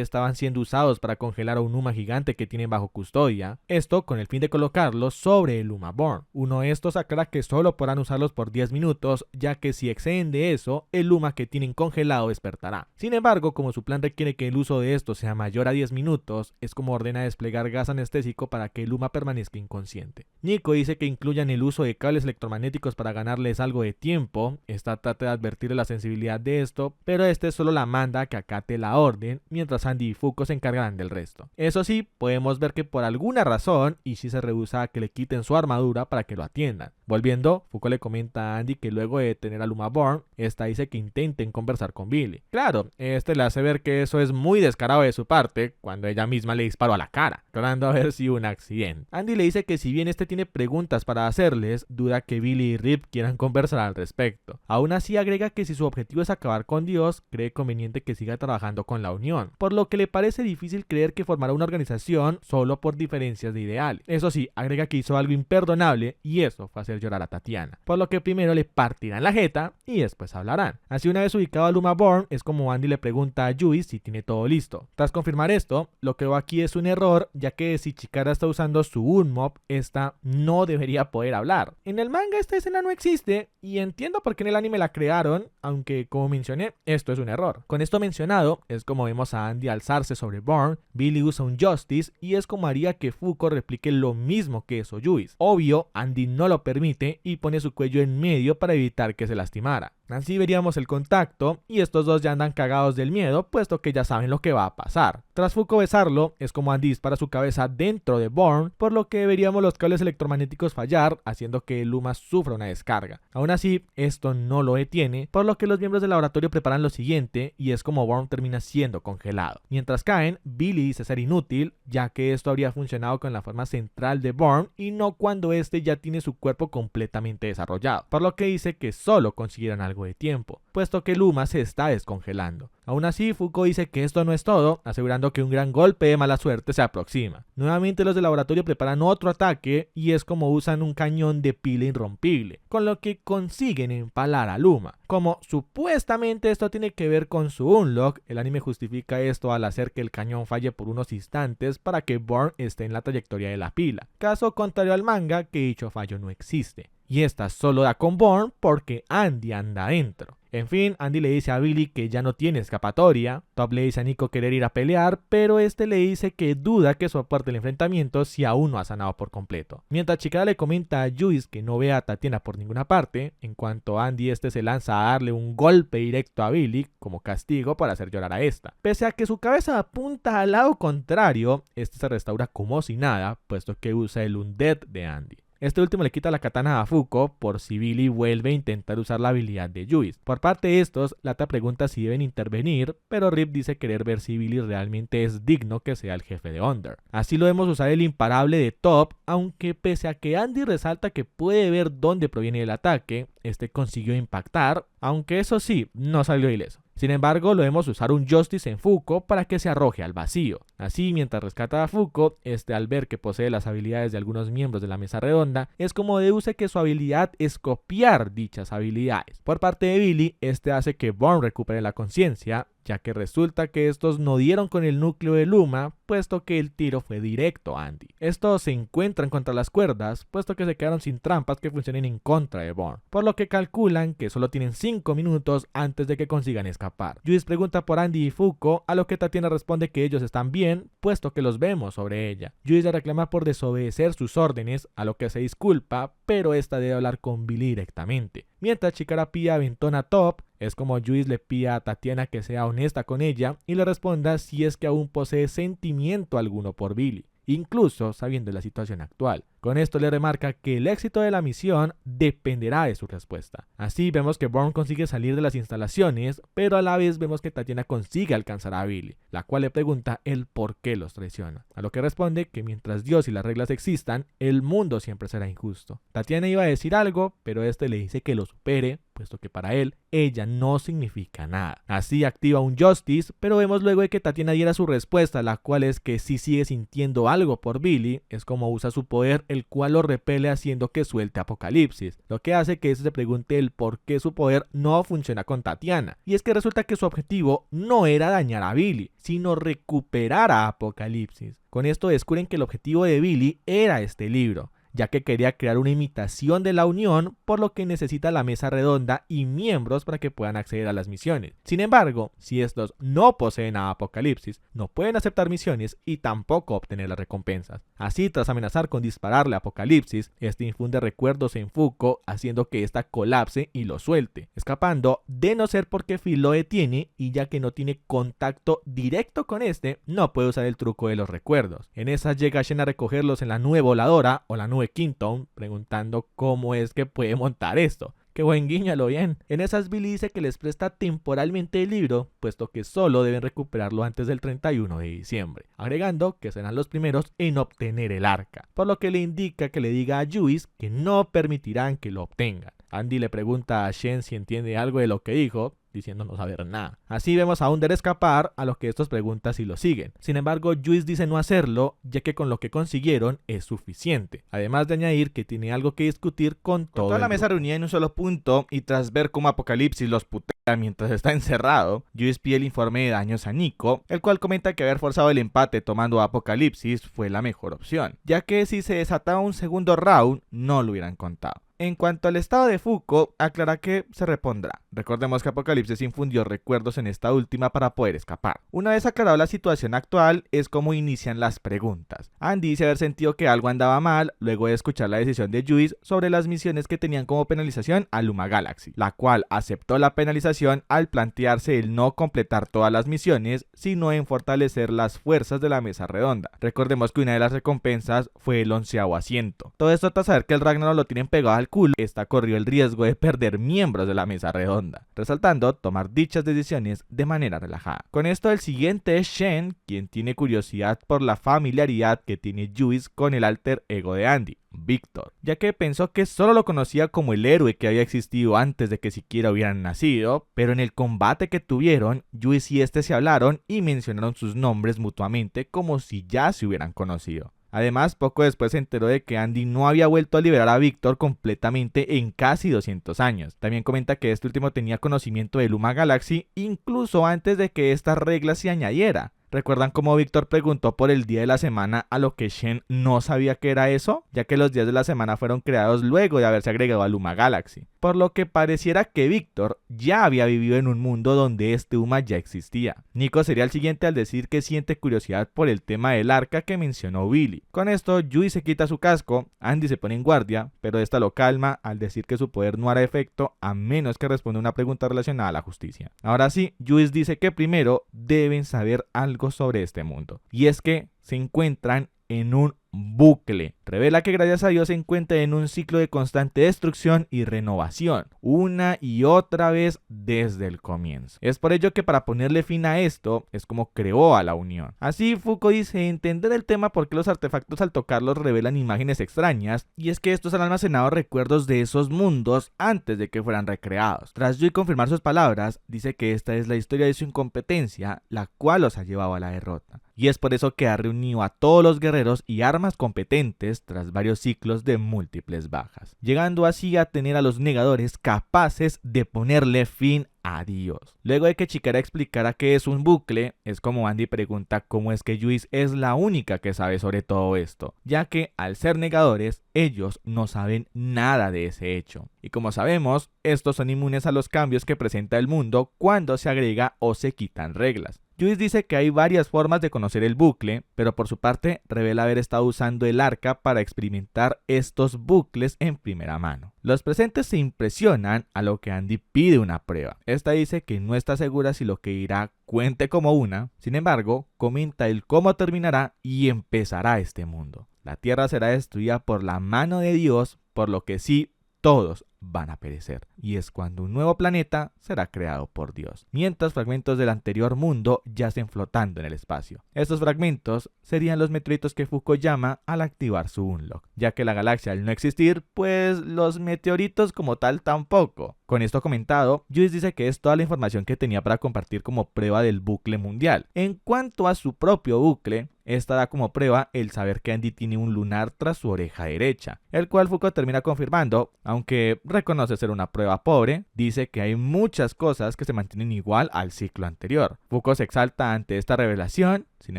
estaban siendo usados para congelar a un Uma gigante que tienen bajo custodia, esto con el fin de colocarlos sobre el Uma Bourne. Uno de estos aclara que solo podrán usarlos por 10 minutos, ya que si exceden de eso, el Uma que tienen congelado despertará. Sin embargo, como su plan requiere que el uso de esto sea mayor a 10 minutos, es como ordena desplegar gas anestésico para que Luma permanezca inconsciente. Nico dice que incluyan el uso de cables electromagnéticos para ganarles algo de tiempo. Esta trata de advertirle la sensibilidad de esto, pero solo la manda a que acate la orden, mientras Andy y Fuko se encargarán del resto. Eso sí, podemos ver que por alguna razón Ishii se rehúsa a que le quiten su armadura para que lo atiendan. Volviendo, Fuko le comenta a Andy que luego de detener a Luma Born, esta dice que intenten conversar con Billy. Claro, le hace ver que eso es muy descarado de su parte, cuando ella misma le disparó a la cara, tratando a ver si un accidente. Andy le dice que si bien tiene preguntas para hacerles, duda que Billy y Rip quieran conversar al respecto. Aún así agrega que si su objetivo es acabar con Dios, cree conveniente que siga trabajando con la Unión, por lo que le parece difícil creer que formará una organización solo por diferencias de ideales. Eso sí, agrega que hizo algo imperdonable y eso fue hacer llorar a Tatiana, por lo que primero le partirán la jeta y después hablarán. Así, una vez ubicado a Luma Born, es como Andy le pregunta a Yui si tiene todo listo. Tras confirmar esto, lo que veo aquí es un error, ya que si Chikara está usando su Unmob, esta no debería poder hablar. En el manga esta escena no existe y entiendo por qué en el anime la crearon, aunque como mencioné, esto es un error. Con esto mencionado, es como vemos a Andy alzarse sobre Born, Billy usa un Justice y es como haría que Fuko replique lo mismo que eso Yui. Obvio, Andy no lo permite y pone su cuello en medio para evitar que se lastimara. Así veríamos el contacto y estos dos ya andan cagados del miedo, puesto que ya saben lo que va a pasar. Tras Fuko besarlo, es como Andy dispara su cabeza dentro de Born, por lo que veríamos los cables electromagnéticos fallar, haciendo que Luma sufra una descarga. Aún así, esto no lo detiene, por lo que los miembros del laboratorio preparan lo siguiente y es como Born termina siendo congelado. Mientras caen, Billy dice ser inútil, ya que esto habría funcionado con la forma central de Born y no cuando ya tiene su cuerpo completamente desarrollado, por lo que dice que solo consiguieran algo de tiempo, puesto que Luma se está descongelando. Aún así, Fuko dice que esto no es todo, asegurando que un gran golpe de mala suerte se aproxima. Nuevamente los del laboratorio preparan otro ataque y es como usan un cañón de pila irrompible, con lo que consiguen empalar a Luma. Como supuestamente esto tiene que ver con su Unlock, el anime justifica esto al hacer que el cañón falle por unos instantes para que Born esté en la trayectoria de la pila, caso contrario al manga que dicho fallo no existe. Y esta solo da con Born porque Andy anda adentro. En fin, Andy le dice a Billy que ya no tiene escapatoria. Top le dice a Nico querer ir a pelear, pero le dice que duda que soporte el enfrentamiento si aún no ha sanado por completo. Mientras Chikara le comenta a Juice que no ve a Tatiana por ninguna parte, en cuanto Andy se lanza a darle un golpe directo a Billy como castigo por hacer llorar a esta. Pese a que su cabeza apunta al lado contrario, se restaura como si nada, puesto que usa el Undead de Andy. Este último le quita la katana a Fuko por si Billy vuelve a intentar usar la habilidad de Juice. Por parte de estos, Lata pregunta si deben intervenir, pero Rip dice querer ver si Billy realmente es digno que sea el jefe de Under. Así lo vemos usar el imparable de Top, aunque pese a que Andy resalta que puede ver dónde proviene el ataque, consiguió impactar, aunque eso sí, no salió ileso. Sin embargo, lo vemos usar un Justice en Fuko para que se arroje al vacío. Así, mientras rescata a Fuko, al ver que posee las habilidades de algunos miembros de la mesa redonda, es como deduce que su habilidad es copiar dichas habilidades. Por parte de Billy, hace que Born recupere la conciencia, ya que resulta que estos no dieron con el núcleo de Luma, puesto que el tiro fue directo a Andy. Estos se encuentran contra las cuerdas, puesto que se quedaron sin trampas que funcionen en contra de Born, por lo que calculan que solo tienen 5 minutos antes de que consigan escapar. Juice pregunta por Andy y Fuko, a lo que Tatiana responde que ellos están bien, puesto que los vemos sobre ella. Juice le reclama por desobedecer sus órdenes, a lo que se disculpa, pero debe hablar con Billy directamente. Mientras Chikara pide aventón a Top, es como Juice le pide a Tatiana que sea honesta con ella y le responda si es que aún posee sentimiento alguno por Billy, incluso sabiendo la situación actual. Con esto le remarca que el éxito de la misión dependerá de su respuesta. Así vemos que Born consigue salir de las instalaciones, pero a la vez vemos que Tatiana consigue alcanzar a Billy, la cual le pregunta el por qué los traiciona, a lo que responde que mientras Dios y las reglas existan, el mundo siempre será injusto. Tatiana iba a decir algo, pero le dice que lo supere, puesto que para él, ella no significa nada. Así activa un Justice, pero vemos luego de que Tatiana diera su respuesta, la cual es que sí sigue sintiendo algo por Billy, es como usa su poder, el cual lo repele haciendo que suelte Apocalipsis, lo que hace que se pregunte el por qué su poder no funciona con Tatiana. Y es que resulta que su objetivo no era dañar a Billy, sino recuperar a Apocalipsis. Con esto descubren que el objetivo de Billy era este libro. ya que quería crear una imitación de la Unión, por lo que necesita la mesa redonda y miembros para que puedan acceder a las misiones. Sin embargo, si estos no poseen a Apocalipsis, no pueden aceptar misiones y tampoco obtener las recompensas. Así, tras amenazar con dispararle a Apocalipsis, este infunde recuerdos en Fuko, haciendo que ésta colapse y lo suelte, escapando de no ser porque Phil lo detiene, y ya que no tiene contacto directo con este, no puede usar el truco de los recuerdos. En esa llega Shen a recogerlos en la nube voladora o la nube Kington, preguntando cómo es que puede montar esto. Qué buen guiño a lo bien. En esas Billy dice que les presta temporalmente el libro, puesto que solo deben recuperarlo antes del 31 de diciembre, agregando que serán los primeros en obtener el arca, por lo que le indica que le diga a Juice que no permitirán que lo obtengan. Andy le pregunta a Shen si entiende algo de lo que dijo, diciendo no saber nada. Así vemos a Under escapar, a lo que estos preguntan si lo siguen. Sin embargo, Juice dice no hacerlo, ya que con lo que consiguieron es suficiente. Además de añadir que tiene algo que discutir con toda la mesa reunida en un solo punto, y tras ver cómo Apocalipsis los putea mientras está encerrado, Juice pide el informe de daños a Nico, el cual comenta que haber forzado el empate tomando a Apocalipsis fue la mejor opción, ya que si se desataba un segundo round, no lo hubieran contado. En cuanto al estado de Fuko, aclara que se repondrá. Recordemos que Apocalipsis infundió recuerdos en esta última para poder escapar. Una vez aclarado la situación actual, es como inician las preguntas. Andy dice haber sentido que algo andaba mal luego de escuchar la decisión de Juice sobre las misiones que tenían como penalización a Luma Galaxy, la cual aceptó la penalización al plantearse el no completar todas las misiones, sino en fortalecer las fuerzas de la mesa redonda. Recordemos que una de las recompensas fue el 11º asiento. Todo esto tras saber que el Ragnarok lo tienen pegado al culo, esta corrió el riesgo de perder miembros de la mesa redonda, resaltando tomar dichas decisiones de manera relajada. Con esto, el siguiente es Shen, quien tiene curiosidad por la familiaridad que tiene Juice con el alter ego de Andy, Victor, ya que pensó que solo lo conocía como el héroe que había existido antes de que siquiera hubieran nacido, pero en el combate que tuvieron, Juice y este se hablaron y mencionaron sus nombres mutuamente como si ya se hubieran conocido. Además, poco después se enteró de que Andy no había vuelto a liberar a Victor completamente en casi 200 años. También comenta que este último tenía conocimiento de Luma Galaxy incluso antes de que esta regla se añadiera. ¿Recuerdan cómo Victor preguntó por el día de la semana, a lo que Shen no sabía que era eso? Ya que los días de la semana fueron creados luego de haberse agregado a Luma Galaxy. Por lo que pareciera que Victor ya había vivido en un mundo donde este Uma ya existía. Nico sería el siguiente al decir que siente curiosidad por el tema del arca que mencionó Billy. Con esto, Yui se quita su casco, Andy se pone en guardia, pero esta lo calma al decir que su poder no hará efecto a menos que responda una pregunta relacionada a la justicia. Ahora sí, Yui dice que primero deben saber algo sobre este mundo, y es que se encuentran en un bucle. Revela que gracias a Dios se encuentra en un ciclo de constante destrucción y renovación, una y otra vez desde el comienzo. Es por ello que para ponerle fin a esto, es como creó a la Unión. Así, Fuko dice entender el tema porque los artefactos al tocarlos revelan imágenes extrañas, y es que estos han almacenado recuerdos de esos mundos antes de que fueran recreados. Tras Yui confirmar sus palabras, dice que esta es la historia de su incompetencia, la cual los ha llevado a la derrota. Y es por eso que ha reunido a todos los guerreros y armas competentes tras varios ciclos de múltiples bajas, llegando así a tener a los negadores capaces de ponerle fin a Dios. Luego de que Chikara explicara qué es un bucle, es como Andy pregunta cómo es que Juice es la única que sabe sobre todo esto, ya que al ser negadores, ellos no saben nada de ese hecho. Y como sabemos, estos son inmunes a los cambios que presenta el mundo cuando se agrega o se quitan reglas. Juice dice que hay varias formas de conocer el bucle, pero por su parte revela haber estado usando el arca para experimentar estos bucles en primera mano. Los presentes se impresionan a lo que Andy pide una prueba. Esta dice que no está segura si lo que irá cuente como una, sin embargo, comenta el cómo terminará y empezará este mundo. La tierra será destruida por la mano de Dios, por lo que sí, todos van a perecer, y es cuando un nuevo planeta será creado por Dios, mientras fragmentos del anterior mundo yacen flotando en el espacio. Estos fragmentos serían los meteoritos que Fuko llama al activar su Unlock, ya que la galaxia al no existir, pues los meteoritos como tal tampoco. Con esto comentado, Juice dice que es toda la información que tenía para compartir como prueba del bucle mundial. En cuanto a su propio bucle, esta da como prueba el saber que Andy tiene un lunar tras su oreja derecha, el cual Fuko termina confirmando, aunque reconoce ser una prueba pobre. Dice que hay muchas cosas que se mantienen igual al ciclo anterior. Fuko se exalta ante esta revelación, sin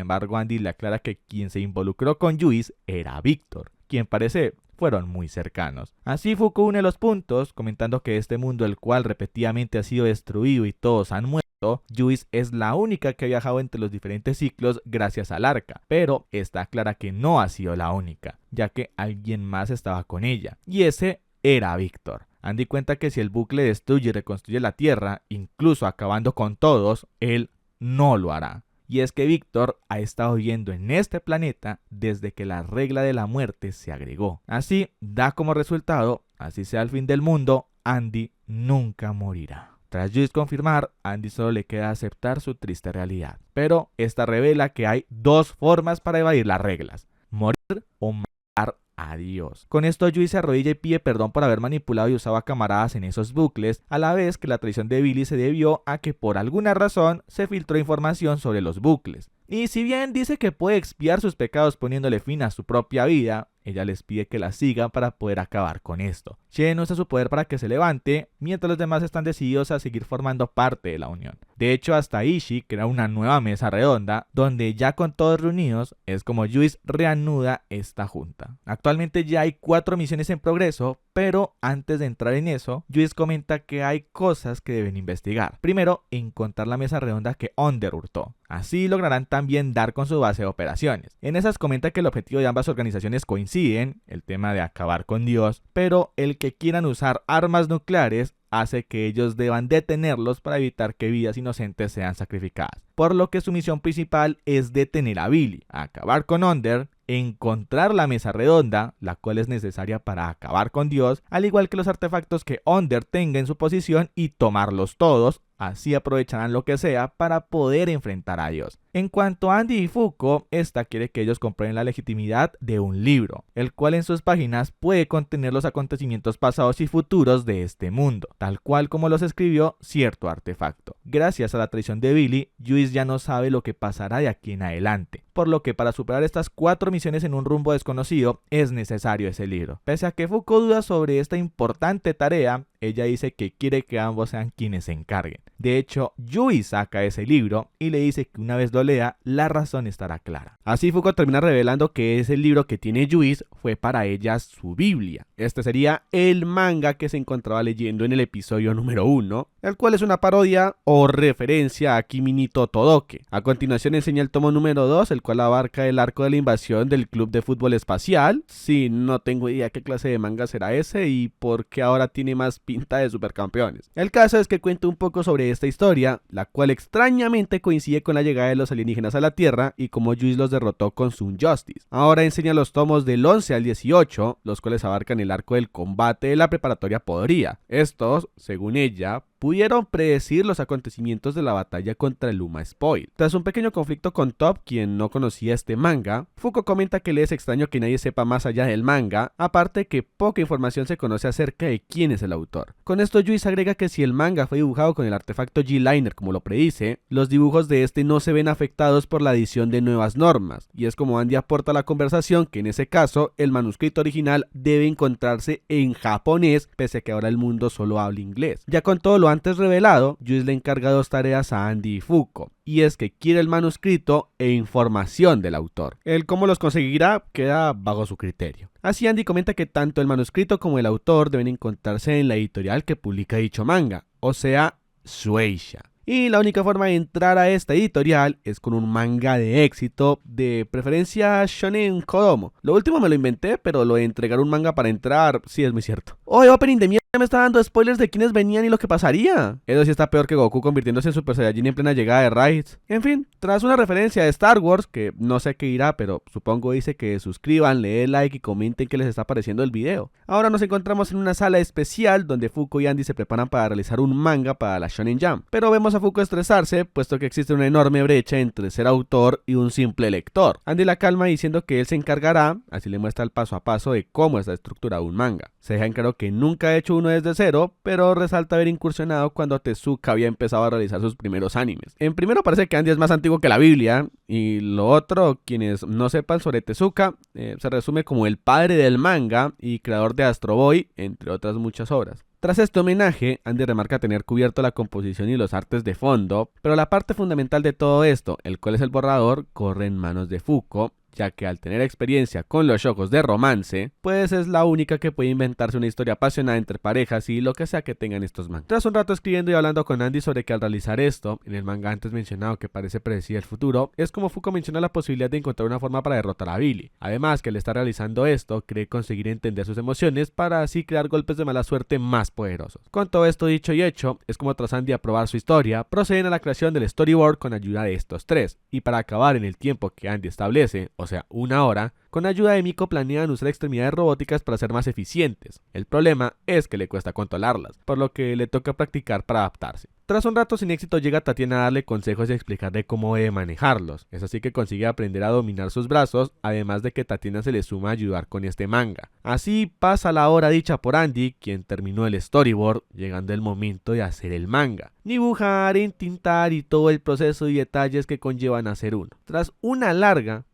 embargo Andy le aclara que quien se involucró con Juice era Victor, quien parece fueron muy cercanos. Así Fuko une los puntos, comentando que este mundo el cual repetidamente ha sido destruido y todos han muerto, Juice es la única que ha viajado entre los diferentes ciclos gracias al arca, pero está clara que no ha sido la única, ya que alguien más estaba con ella, y ese era Víctor. Andy cuenta que si el bucle destruye y reconstruye la Tierra, incluso acabando con todos, él no lo hará. Y es que Víctor ha estado viviendo en este planeta desde que la regla de la muerte se agregó. Así da como resultado, así sea el fin del mundo, Andy nunca morirá. Tras Juice confirmar, a Andy solo le queda aceptar su triste realidad. Pero esta revela que hay dos formas para evadir las reglas: morir o matar a Dios. Con esto Juice se arrodilla y pide perdón por haber manipulado y usado a camaradas en esos bucles, a la vez que la traición de Billy se debió a que por alguna razón se filtró información sobre los bucles. Y si bien dice que puede expiar sus pecados poniéndole fin a su propia vida, ella les pide que la sigan para poder acabar con esto. Shen usa su poder para que se levante, mientras los demás están decididos a seguir formando parte de la unión. De hecho, hasta Ishii crea una nueva mesa redonda, donde ya con todos reunidos, es como Juice reanuda esta junta. Actualmente ya hay 4 misiones en progreso, pero antes de entrar en eso, Juice comenta que hay cosas que deben investigar. Primero, encontrar la mesa redonda que Onder hurtó. Así lograrán también dar con su base de operaciones. En esas comenta que el objetivo de ambas organizaciones coinciden, el tema de acabar con Dios, pero el que quieran usar armas nucleares hace que ellos deban detenerlos para evitar que vidas inocentes sean sacrificadas. Por lo que su misión principal es detener a Billy, acabar con Onder, encontrar la mesa redonda, la cual es necesaria para acabar con Dios, al igual que los artefactos que Onder tenga en su posición y tomarlos todos. Así aprovecharán lo que sea para poder enfrentar a Dios. En cuanto a Andy y Fuko, esta quiere que ellos comprueben la legitimidad de un libro, el cual en sus páginas puede contener los acontecimientos pasados y futuros de este mundo, tal cual como los escribió cierto artefacto. Gracias a la traición de Billy, Juice ya no sabe lo que pasará de aquí en adelante, por lo que para superar estas 4 misiones en un rumbo desconocido es necesario ese libro. Pese a que Fuko duda sobre esta importante tarea, ella dice que quiere que ambos sean quienes se encarguen. De hecho, Juice saca ese libro y le dice que una vez lo lea, la razón estará clara. Así Fuko termina revelando que ese libro que tiene Juice fue para ella su Biblia. Este sería el manga que se encontraba leyendo en el episodio número 1, el cual es una parodia o referencia a Kimi ni Todoke. A continuación enseña el tomo número 2, el cual abarca el arco de la invasión del club de fútbol espacial. Sí, no tengo idea qué clase de manga será ese y por qué ahora tiene más pinta de supercampeones. El caso es que cuenta un poco sobre esta historia, la cual extrañamente coincide con la llegada de los alienígenas a la Tierra y cómo Juice los derrotó con Sun Justice. Ahora enseña los tomos del 11 al 18, los cuales abarcan el arco del combate de la preparatoria Podría. Estos, según ella, pudieron predecir los acontecimientos de la batalla contra el Luma Spoil. Tras un pequeño conflicto con Top, quien no conocía este manga, Fuko comenta que le es extraño que nadie sepa más allá del manga, aparte que poca información se conoce acerca de quién es el autor. Con esto Juice agrega que si el manga fue dibujado con el artefacto G-Liner como lo predice, los dibujos de este no se ven afectados por la adición de nuevas normas, y es como Andy aporta a la conversación que en ese caso el manuscrito original debe encontrarse en japonés, pese a que ahora el mundo solo habla inglés. Ya con todo lo antes revelado, Juice le encarga 2 tareas a Andy y Fuko, y es que quiere el manuscrito e información del autor. El cómo los conseguirá queda bajo su criterio. Así Andy comenta que tanto el manuscrito como el autor deben encontrarse en la editorial que publica dicho manga, o sea, Shueisha. Y la única forma de entrar a esta editorial es con un manga de éxito, de preferencia Shonen Kodomo. Lo último me lo inventé, pero lo de entregar un manga para entrar sí es muy cierto. ¡Oye, opening de mierda! Me está dando spoilers de quiénes venían y lo que pasaría. Eso sí está peor que Goku convirtiéndose en Super Saiyajin en plena llegada de Raditz. En fin, tras una referencia de Star Wars, que no sé qué irá, pero supongo dice que suscriban, le den like y comenten qué les está pareciendo el video. Ahora nos encontramos en una sala especial donde Fuko y Andy se preparan para realizar un manga para la Shonen Jump. Pero vemos a Fuko estresarse, puesto que existe una enorme brecha entre ser autor y un simple lector. Andy la calma diciendo que él se encargará, así le muestra el paso a paso de cómo está estructurado un manga. Se deja en claro que nunca ha hecho uno desde cero, pero resalta haber incursionado cuando Tezuka había empezado a realizar sus primeros animes. En primero parece que Andy es más antiguo que la Biblia, y lo otro, quienes no sepan sobre Tezuka, se resume como el padre del manga y creador de Astro Boy, entre otras muchas obras. Tras este homenaje, Andy remarca tener cubierto la composición y los artes de fondo, pero la parte fundamental de todo esto, el cual es el borrador, corre en manos de Fuko, ya que al tener experiencia con los shoujos de romance, pues es la única que puede inventarse una historia apasionada entre parejas y lo que sea que tengan estos mangas. Tras un rato escribiendo y hablando con Andy sobre que al realizar esto, en el manga antes mencionado que parece predecir el futuro, es como Fuko menciona la posibilidad de encontrar una forma para derrotar a Billy. Además que al estar realizando esto, cree conseguir entender sus emociones para así crear golpes de mala suerte más poderosos. Con todo esto dicho y hecho, es como tras Andy aprobar su historia, proceden a la creación del storyboard con ayuda de estos tres, y para acabar en el tiempo que Andy establece, o sea 1 hora, con ayuda de Miko planean usar extremidades robóticas para ser más eficientes. El problema es que le cuesta controlarlas, por lo que le toca practicar para adaptarse. Tras un rato sin éxito llega Tatiana a darle consejos y explicarle cómo debe manejarlos. Es así que consigue aprender a dominar sus brazos, además de que Tatiana se le suma a ayudar con este manga. Así pasa la hora dicha por Andy, quien terminó el storyboard, llegando el momento de hacer el manga. Dibujar, entintar y todo el proceso y detalles que conllevan hacer uno. Tras una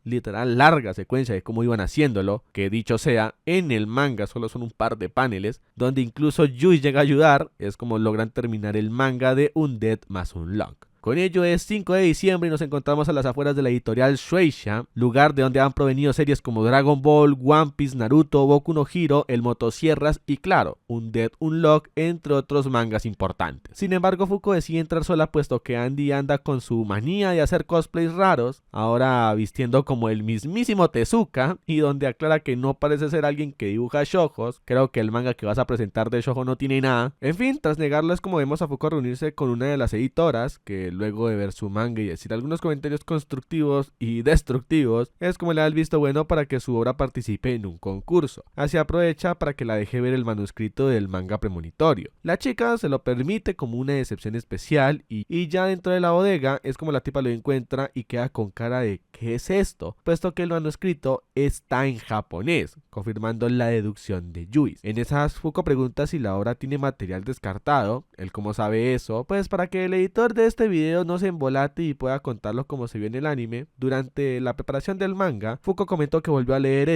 literal larga secuencia de cómo iban haciéndolo, que dicho sea, en el manga solo son un par de paneles, donde incluso Yui llega a ayudar, es como logran terminar el manga de Undead más Unlock. Con ello es 5 de diciembre y nos encontramos a las afueras de la editorial Shueisha, lugar de donde han provenido series como Dragon Ball, One Piece, Naruto, Boku no Hero, El Motosierras y claro, Undead Unlock, entre otros mangas importantes. Sin embargo, Fuko decide entrar sola puesto que Andy anda con su manía de hacer cosplays raros, ahora vistiendo como el mismísimo Tezuka, y donde aclara que no parece ser alguien que dibuja shoujos. Creo que el manga que vas a presentar de shoujo no tiene nada. En fin, tras negarlo es como vemos a Fuko reunirse con una de las editoras, que luego de ver su manga y decir algunos comentarios constructivos y destructivos, es como le da el visto bueno para que su obra participe en un concurso. Así aprovecha para que la deje ver el manuscrito del manga premonitorio. La chica se lo permite como una decepción especial y ya dentro de la bodega es como la tipa lo encuentra y queda con cara de ¿qué es esto? Puesto que el manuscrito está en japonés, confirmando la deducción de Yui. En esas Fuko pregunta si la obra tiene material descartado. Él como sabe eso, pues para que el editor de este video no se embolate y pueda contarlo como se vio en el anime. Durante la preparación del manga, Fuko comentó que volvió a leer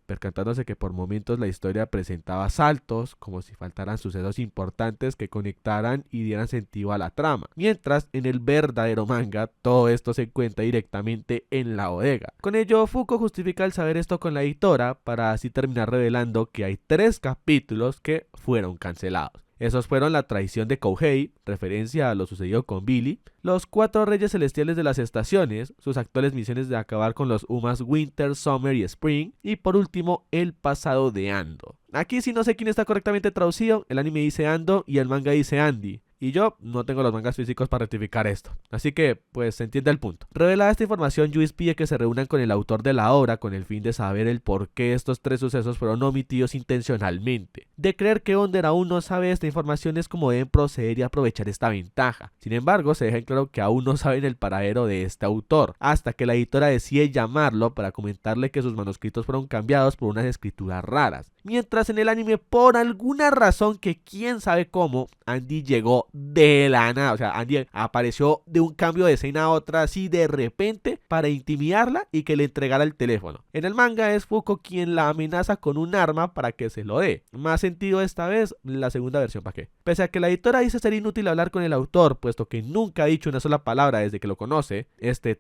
percatándose que por momentos la historia presentaba saltos, como si faltaran sucesos importantes que conectaran y dieran sentido a la trama, mientras en el verdadero manga todo esto se encuentra directamente en la bodega. Con ello, Fuko justifica el saber esto con la editora para así terminar revelando que hay 3 capítulos que fueron cancelados. Esos fueron la traición de Kouhei, referencia a lo sucedido con Billy, los 4 reyes celestiales de las estaciones, sus actuales misiones de acabar con los Umas Winter, Summer y Spring, y por último, el pasado de Ando. Aquí sí no sé quién está correctamente traducido, el anime dice Ando y el manga dice Andy. Y yo no tengo los mangas físicos para rectificar esto. Así que, pues se entiende el punto. Revelada esta información, Yui pide que se reúnan con el autor de la obra con el fin de saber el por qué estos 3 sucesos fueron omitidos intencionalmente. De creer que Onder aún no sabe esta información es como deben proceder y aprovechar esta ventaja. Sin embargo, se deja en claro que aún no saben el paradero de este autor, hasta que la editora decide llamarlo para comentarle que sus manuscritos fueron cambiados por unas escrituras raras. Mientras en el anime, por alguna razón que quién sabe cómo, Andy llegó de la nada, o sea, Andy apareció de un cambio de escena a otra así de repente para intimidarla y que le entregara el teléfono. En el manga es Fuko quien la amenaza con un arma para que se lo dé. Más sentido esta vez la segunda versión, ¿para qué? Pese a que la editora dice ser inútil hablar con el autor, puesto que nunca ha dicho una sola palabra desde que lo conoce,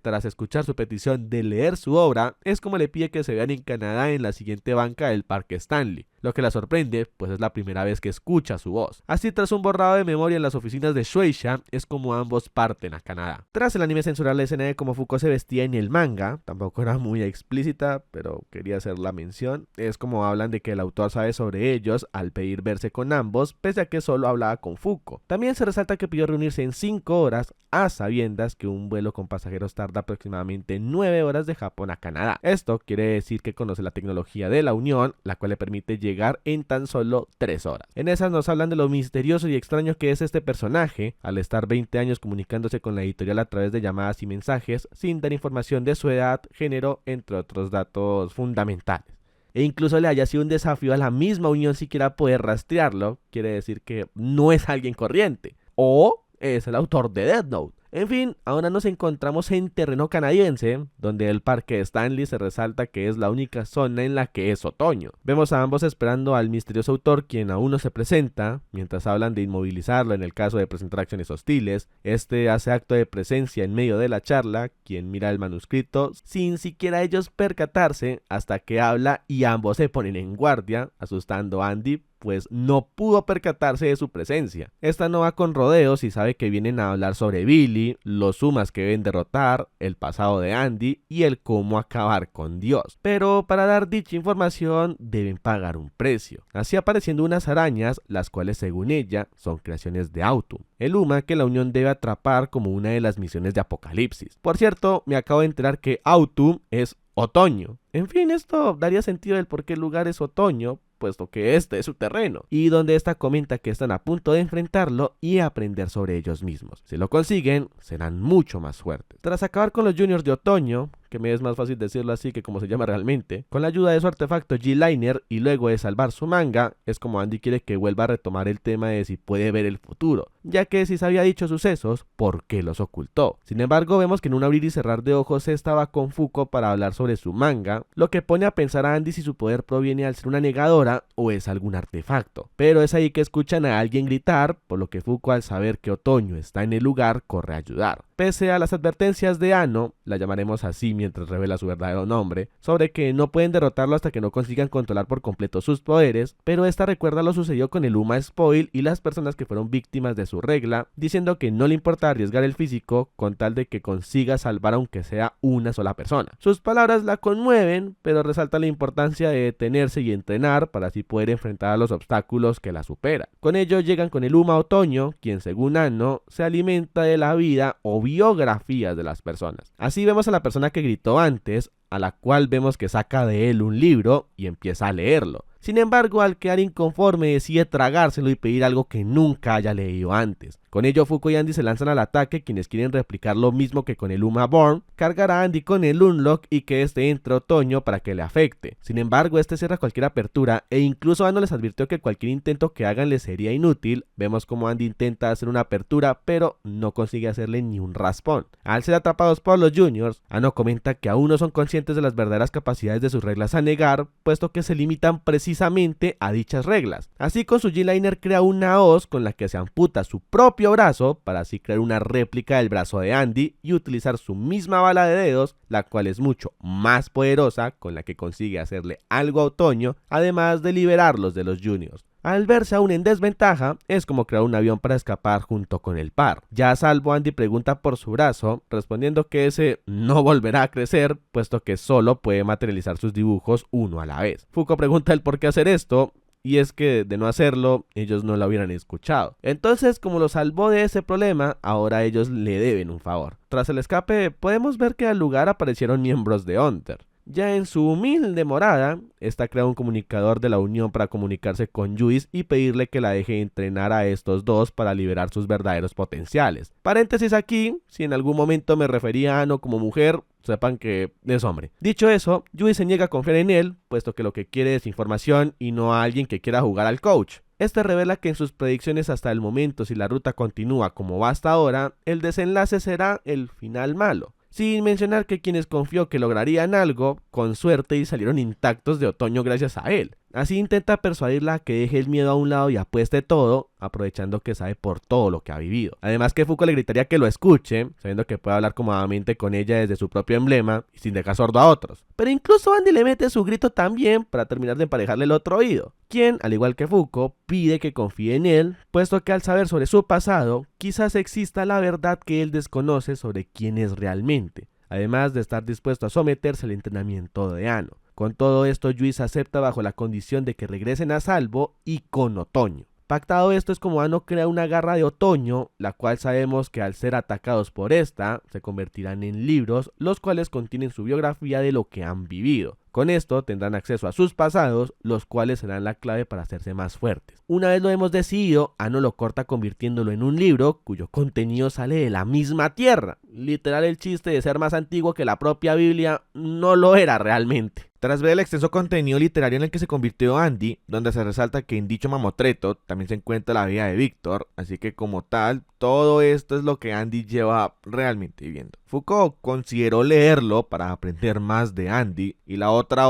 tras escuchar su petición de leer su obra, es como le pide que se vean en Canadá en la siguiente banca del Parque Stanley. Lo que la sorprende, pues es la primera vez que escucha su voz. Así, tras un borrado de memoria en las oficinas de Shueisha, es como ambos parten a Canadá. Tras el anime censurar la escena de cómo Fuko se vestía en el manga, tampoco era muy explícita, pero quería hacer la mención, es como hablan de que el autor sabe sobre ellos al pedir verse con ambos, pese a que solo hablaba con Fuko. También se resalta que pidió reunirse en 5 horas, a sabiendas que un vuelo con pasajeros tarda aproximadamente 9 horas de Japón a Canadá. Esto quiere decir que conoce la tecnología de la Unión, la cual le permite llegar en tan solo 3 horas. En esas nos hablan de lo misterioso y extraño que es este personaje, al estar 20 años comunicándose con la editorial a través de llamadas y mensajes, sin dar información de su edad, género, entre otros datos fundamentales. E incluso le haya sido un desafío a la misma Unión siquiera poder rastrearlo, quiere decir que no es alguien corriente. O es el autor de Death Note. En fin, ahora nos encontramos en terreno canadiense, donde el parque de Stanley se resalta que es la única zona en la que es otoño. Vemos a ambos esperando al misterioso autor, quien aún no se presenta, mientras hablan de inmovilizarlo en el caso de presentar acciones hostiles. Este hace acto de presencia en medio de la charla, quien mira el manuscrito sin siquiera ellos percatarse hasta que habla y ambos se ponen en guardia, asustando a Andy, pues no pudo percatarse de su presencia. Esta no va con rodeos y sabe que vienen a hablar sobre Billy, los Sumas que deben derrotar, el pasado de Andy y el cómo acabar con Dios. Pero para dar dicha información deben pagar un precio, así apareciendo unas arañas, las cuales según ella son creaciones de Autumn, el Uma que la Unión debe atrapar como una de las misiones de Apocalipsis. Por cierto, me acabo de enterar que Autumn es otoño. En fin, esto daría sentido del por qué el lugar es otoño, puesto que este es su terreno, y donde esta comenta que están a punto de enfrentarlo y aprender sobre ellos mismos. Si lo consiguen, serán mucho más fuertes. Tras acabar con los Juniors de otoño, que me es más fácil decirlo así que como se llama realmente, con la ayuda de su artefacto G-Liner y luego de salvar su manga, es como Andy quiere que vuelva a retomar el tema de si puede ver el futuro, ya que si se había dicho sucesos, ¿por qué los ocultó? Sin embargo, vemos que en un abrir y cerrar de ojos estaba con Fuko para hablar sobre su manga, lo que pone a pensar a Andy si su poder proviene al ser una negadora o es algún artefacto. Pero es ahí que escuchan a alguien gritar, por lo que Fuko, al saber que Otoño está en el lugar, corre a ayudar. Pese a las advertencias de Ano, la llamaremos así mientras revela su verdadero nombre, sobre que no pueden derrotarlo hasta que no consigan controlar por completo sus poderes, pero esta recuerda lo sucedido con el Uma Spoil y las personas que fueron víctimas de su regla, diciendo que no le importa arriesgar el físico con tal de que consiga salvar aunque sea una sola persona. Sus palabras la conmueven, pero resalta la importancia de detenerse y entrenar para así poder enfrentar a los obstáculos que la superan. Con ello llegan con el Uma Otoño, quien según Ano se alimenta de la vida o biografías de las personas. Así vemos a la persona que gritó antes, a la cual vemos que saca de él un libro y empieza a leerlo. Sin embargo, al quedar inconforme decide tragárselo y pedir algo que nunca haya leído antes. Con ello, Fuko y Andy se lanzan al ataque, quienes quieren replicar lo mismo que con el Uma Born, cargar a Andy con el Unlock y que este entre otoño para que le afecte. Sin embargo, este cierra cualquier apertura e incluso Ano les advirtió que cualquier intento que hagan les sería inútil. Vemos como Andy intenta hacer una apertura, pero no consigue hacerle ni un raspón. Al ser atrapados por los Juniors, Ano comenta que aún no son conscientes de las verdaderas capacidades de sus reglas a negar, puesto que se limitan precisamente a dichas reglas. Así, con su G-Liner crea una hoz con la que se amputa su propio brazo para así crear una réplica del brazo de Andy y utilizar su misma bala de dedos, la cual es mucho más poderosa, con la que consigue hacerle algo a Otoño, además de liberarlos de los Juniors. Al verse aún en desventaja, es como crear un avión para escapar junto con el par. Ya a salvo, Andy pregunta por su brazo, respondiendo que ese no volverá a crecer, puesto que solo puede materializar sus dibujos uno a la vez. Fuko pregunta el por qué hacer esto, y es que de no hacerlo, ellos no lo hubieran escuchado. Entonces, como lo salvó de ese problema, ahora ellos le deben un favor. Tras el escape, podemos ver que al lugar aparecieron miembros de Hunter. Ya en su humilde morada, esta crea un comunicador de la Unión para comunicarse con Juice y pedirle que la deje entrenar a estos dos para liberar sus verdaderos potenciales. Paréntesis aquí, si en algún momento me refería a Ano como mujer, sepan que es hombre. Dicho eso, Juice se niega a confiar en él, puesto que lo que quiere es información y no a alguien que quiera jugar al coach. Este revela que en sus predicciones hasta el momento, si la ruta continúa como va hasta ahora, el desenlace será el final malo. Sin mencionar que quienes confió que lograrían algo, con suerte y salieron intactos de Otoño gracias a él. Así intenta persuadirla a que deje el miedo a un lado y apueste todo, aprovechando que sabe por todo lo que ha vivido. Además que Fuko le gritaría que lo escuche, sabiendo que puede hablar cómodamente con ella desde su propio emblema y sin dejar sordo a otros. Pero incluso Andy le mete su grito también para terminar de emparejarle el otro oído, quien, al igual que Fuko, pide que confíe en él, puesto que al saber sobre su pasado, quizás exista la verdad que él desconoce sobre quién es realmente, además de estar dispuesto a someterse al entrenamiento de Ano. Con todo esto, Juice acepta bajo la condición de que regresen a salvo y con Otoño. Pactado esto, es como Ano crea una garra de Otoño, la cual sabemos que al ser atacados por esta, se convertirán en libros, los cuales contienen su biografía de lo que han vivido. Con esto tendrán acceso a sus pasados, los cuales serán la clave para hacerse más fuertes. Una vez lo hemos decidido, Ano lo corta convirtiéndolo en un libro cuyo contenido sale de la misma tierra. Literal, el chiste de ser más antiguo que la propia Biblia no lo era realmente. Tras ver el extenso contenido literario en el que se convirtió Andy, donde se resalta que en dicho mamotreto también se encuentra la vida de Víctor, así que como tal, todo esto es lo que Andy lleva realmente viviendo. Foucault consideró leerlo para aprender más de Andy y la otra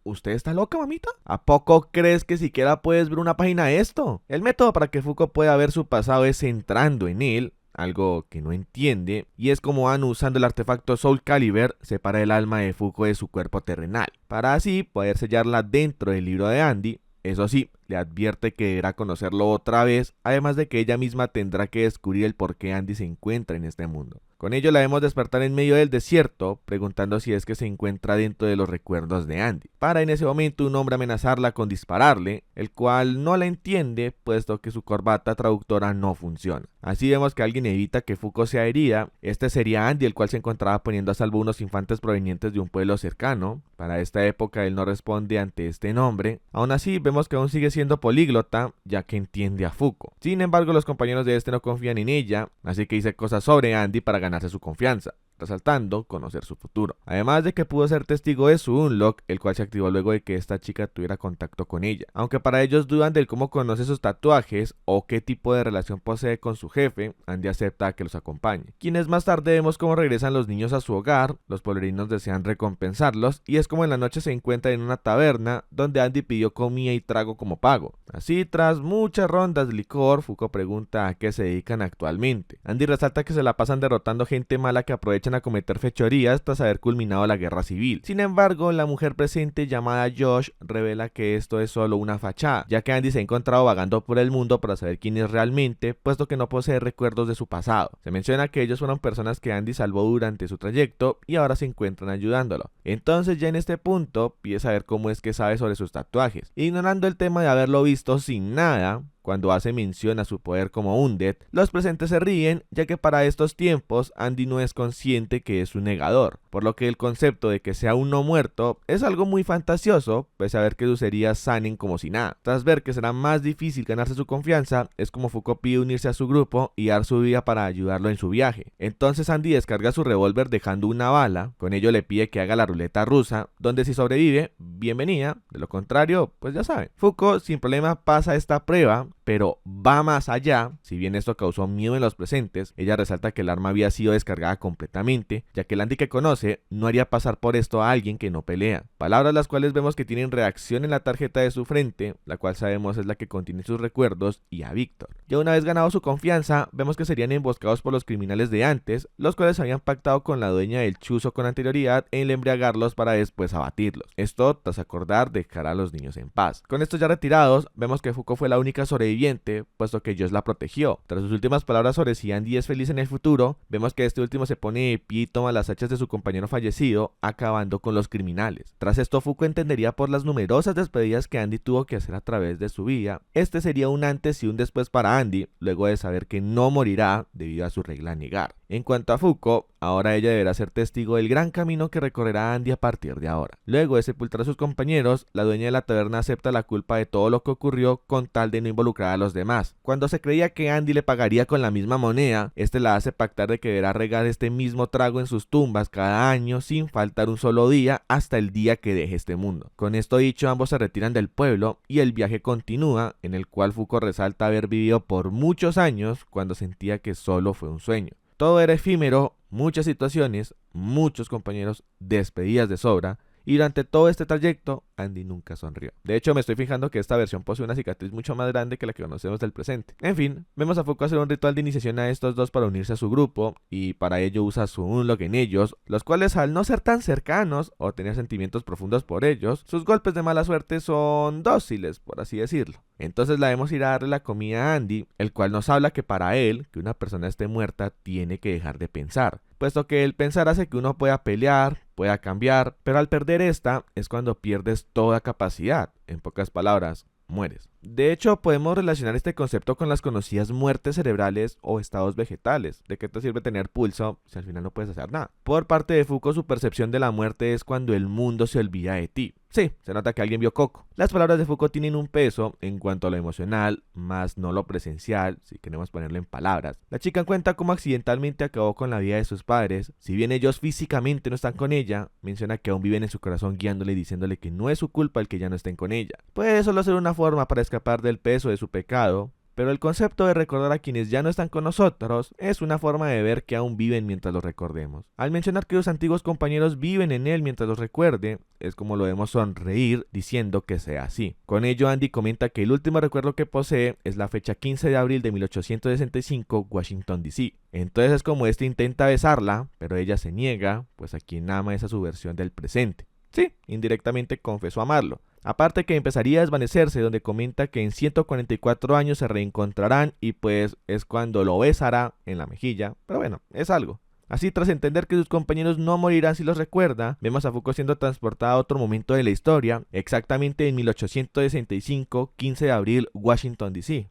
¿usted está loca, mamita? ¿A poco crees que siquiera puedes ver una página de esto? El método para que Foucault pueda ver su pasado es entrando en él, algo que no entiende, y es como Anu usando el artefacto Soul Calibur separa el alma de Foucault de su cuerpo terrenal, para así poder sellarla dentro del libro de Andy. Eso sí, le advierte que deberá conocerlo otra vez, además de que ella misma tendrá que descubrir el por qué Andy se encuentra en este mundo. Con ello la vemos despertar en medio del desierto, preguntando si es que se encuentra dentro de los recuerdos de Andy, para en ese momento un hombre amenazarla con dispararle, el cual no la entiende, puesto que su corbata traductora no funciona. Así vemos que alguien evita que Foucault sea herida. Este sería Andy, el cual se encontraba poniendo a salvo unos infantes provenientes de un pueblo cercano. Para esta época él no responde ante este nombre. Aún así vemos que aún sigue siendo políglota, ya que entiende a Foucault. Sin embargo, los compañeros de este no confían en ella, así que dice cosas sobre Andy para ganarse su confianza, resaltando conocer su futuro. Además de que pudo ser testigo de su unlock, el cual se activó luego de que esta chica tuviera contacto con ella. Aunque para ellos dudan del cómo conoce sus tatuajes o qué tipo de relación posee con su jefe, Andy acepta que los acompañe. Quienes más tarde vemos cómo regresan los niños a su hogar, los pueblerinos desean recompensarlos y es como en la noche se encuentran en una taberna donde Andy pidió comida y trago como pago. Así, tras muchas rondas de licor, Foucault pregunta a qué se dedican actualmente. Andy resalta que se la pasan derrotando gente mala que aprovechan a cometer fechorías tras haber culminado la guerra civil. Sin embargo, la mujer presente llamada Josh revela que esto es solo una fachada, ya que Andy se ha encontrado vagando por el mundo para saber quién es realmente, puesto que no posee recuerdos de su pasado. Se menciona que ellos fueron personas que Andy salvó durante su trayecto y ahora se encuentran ayudándolo. Entonces ya en este punto pide saber cómo es que sabe sobre sus tatuajes, ignorando el tema de haberlo visto sin nada. Cuando hace mención a su poder como Undead, los presentes se ríen, ya que para estos tiempos Andy no es consciente que es un negador, por lo que el concepto de que sea un no muerto es algo muy fantasioso, pese a ver que sus heridas sanen como si nada. Tras ver que será más difícil ganarse su confianza, es como Foucault pide unirse a su grupo y dar su vida para ayudarlo en su viaje. Entonces Andy descarga su revólver dejando una bala, con ello le pide que haga la ruleta rusa, donde si sobrevive, bienvenida, de lo contrario, pues ya saben. Foucault sin problema pasa esta prueba, pero va más allá. Si bien esto causó miedo en los presentes, ella resalta que el arma había sido descargada completamente, ya que el Andy que conoce no haría pasar por esto a alguien que no pelea. Palabras las cuales vemos que tienen reacción en la tarjeta de su frente, la cual sabemos es la que contiene sus recuerdos y a Víctor. Ya una vez ganado su confianza, vemos que serían emboscados por los criminales de antes, los cuales habían pactado con la dueña del chuzo con anterioridad en embriagarlos para después abatirlos. Esto tras acordar dejar a los niños en paz. Con estos ya retirados, vemos que Foucault fue la única sobreviviente, puesto que Josh la protegió. Tras sus últimas palabras sobre si Andy es feliz en el futuro, vemos que este último se pone de pie y toma las hachas de su compañero fallecido, acabando con los criminales. Tras esto, Foucault entendería por las numerosas despedidas que Andy tuvo que hacer a través de su vida. Este sería un antes y un después para Andy, luego de saber que no morirá debido a su regla negar. En cuanto a Foucault, ahora ella deberá ser testigo del gran camino que recorrerá Andy a partir de ahora. Luego de sepultar a sus compañeros, la dueña de la taberna acepta la culpa de todo lo que ocurrió con tal de no involucrar a los demás. Cuando se creía que Andy le pagaría con la misma moneda, este la hace pactar de que deberá regar este mismo trago en sus tumbas cada año sin faltar un solo día hasta el día que deje este mundo. Con esto dicho, ambos se retiran del pueblo y el viaje continúa, en el cual Foucault resalta haber vivido por muchos años cuando sentía que solo fue un sueño. Todo era efímero, muchas situaciones, muchos compañeros, despedidas de sobra, y durante todo este trayecto, Andy nunca sonrió. De hecho, me estoy fijando que esta versión posee una cicatriz mucho más grande que la que conocemos del presente. En fin, vemos a Foucault hacer un ritual de iniciación a estos dos para unirse a su grupo, y para ello usa su unlock en ellos, los cuales al no ser tan cercanos o tener sentimientos profundos por ellos, sus golpes de mala suerte son dóciles, por así decirlo. Entonces la vemos ir a darle la comida a Andy, el cual nos habla que para él, que una persona esté muerta, tiene que dejar de pensar, puesto que el pensar hace que uno pueda pelear, pueda cambiar, pero al perder esta es cuando pierdes toda capacidad. En pocas palabras, mueres. De hecho, podemos relacionar este concepto con las conocidas muertes cerebrales o estados vegetales. ¿De qué te sirve tener pulso si al final no puedes hacer nada? Por parte de Foucault, su percepción de la muerte es cuando el mundo se olvida de ti. Sí, se nota que alguien vio Coco. Las palabras de Foucault tienen un peso en cuanto a lo emocional, más no lo presencial, si queremos ponerlo en palabras. La chica cuenta cómo accidentalmente acabó con la vida de sus padres. Si bien ellos físicamente no están con ella, menciona que aún viven en su corazón guiándole y diciéndole que no es su culpa el que ya no estén con ella. Puede solo ser una forma para escapar del peso de su pecado, pero el concepto de recordar a quienes ya no están con nosotros es una forma de ver que aún viven mientras los recordemos. Al mencionar que los antiguos compañeros viven en él mientras los recuerde, es como lo vemos sonreír diciendo que sea así. Con ello, Andy comenta que el último recuerdo que posee es la fecha 15 de abril de 1865, Washington DC. Entonces es como este intenta besarla, pero ella se niega, pues a quien ama es a su versión del presente. Sí, indirectamente confesó amarlo. Aparte que empezaría a desvanecerse, donde comenta que en 144 años se reencontrarán y pues es cuando lo besará en la mejilla, pero bueno, es algo. Así, tras entender que sus compañeros no morirán si los recuerda, vemos a Foucault siendo transportado a otro momento de la historia, exactamente en 1865, 15 de abril, Washington DC.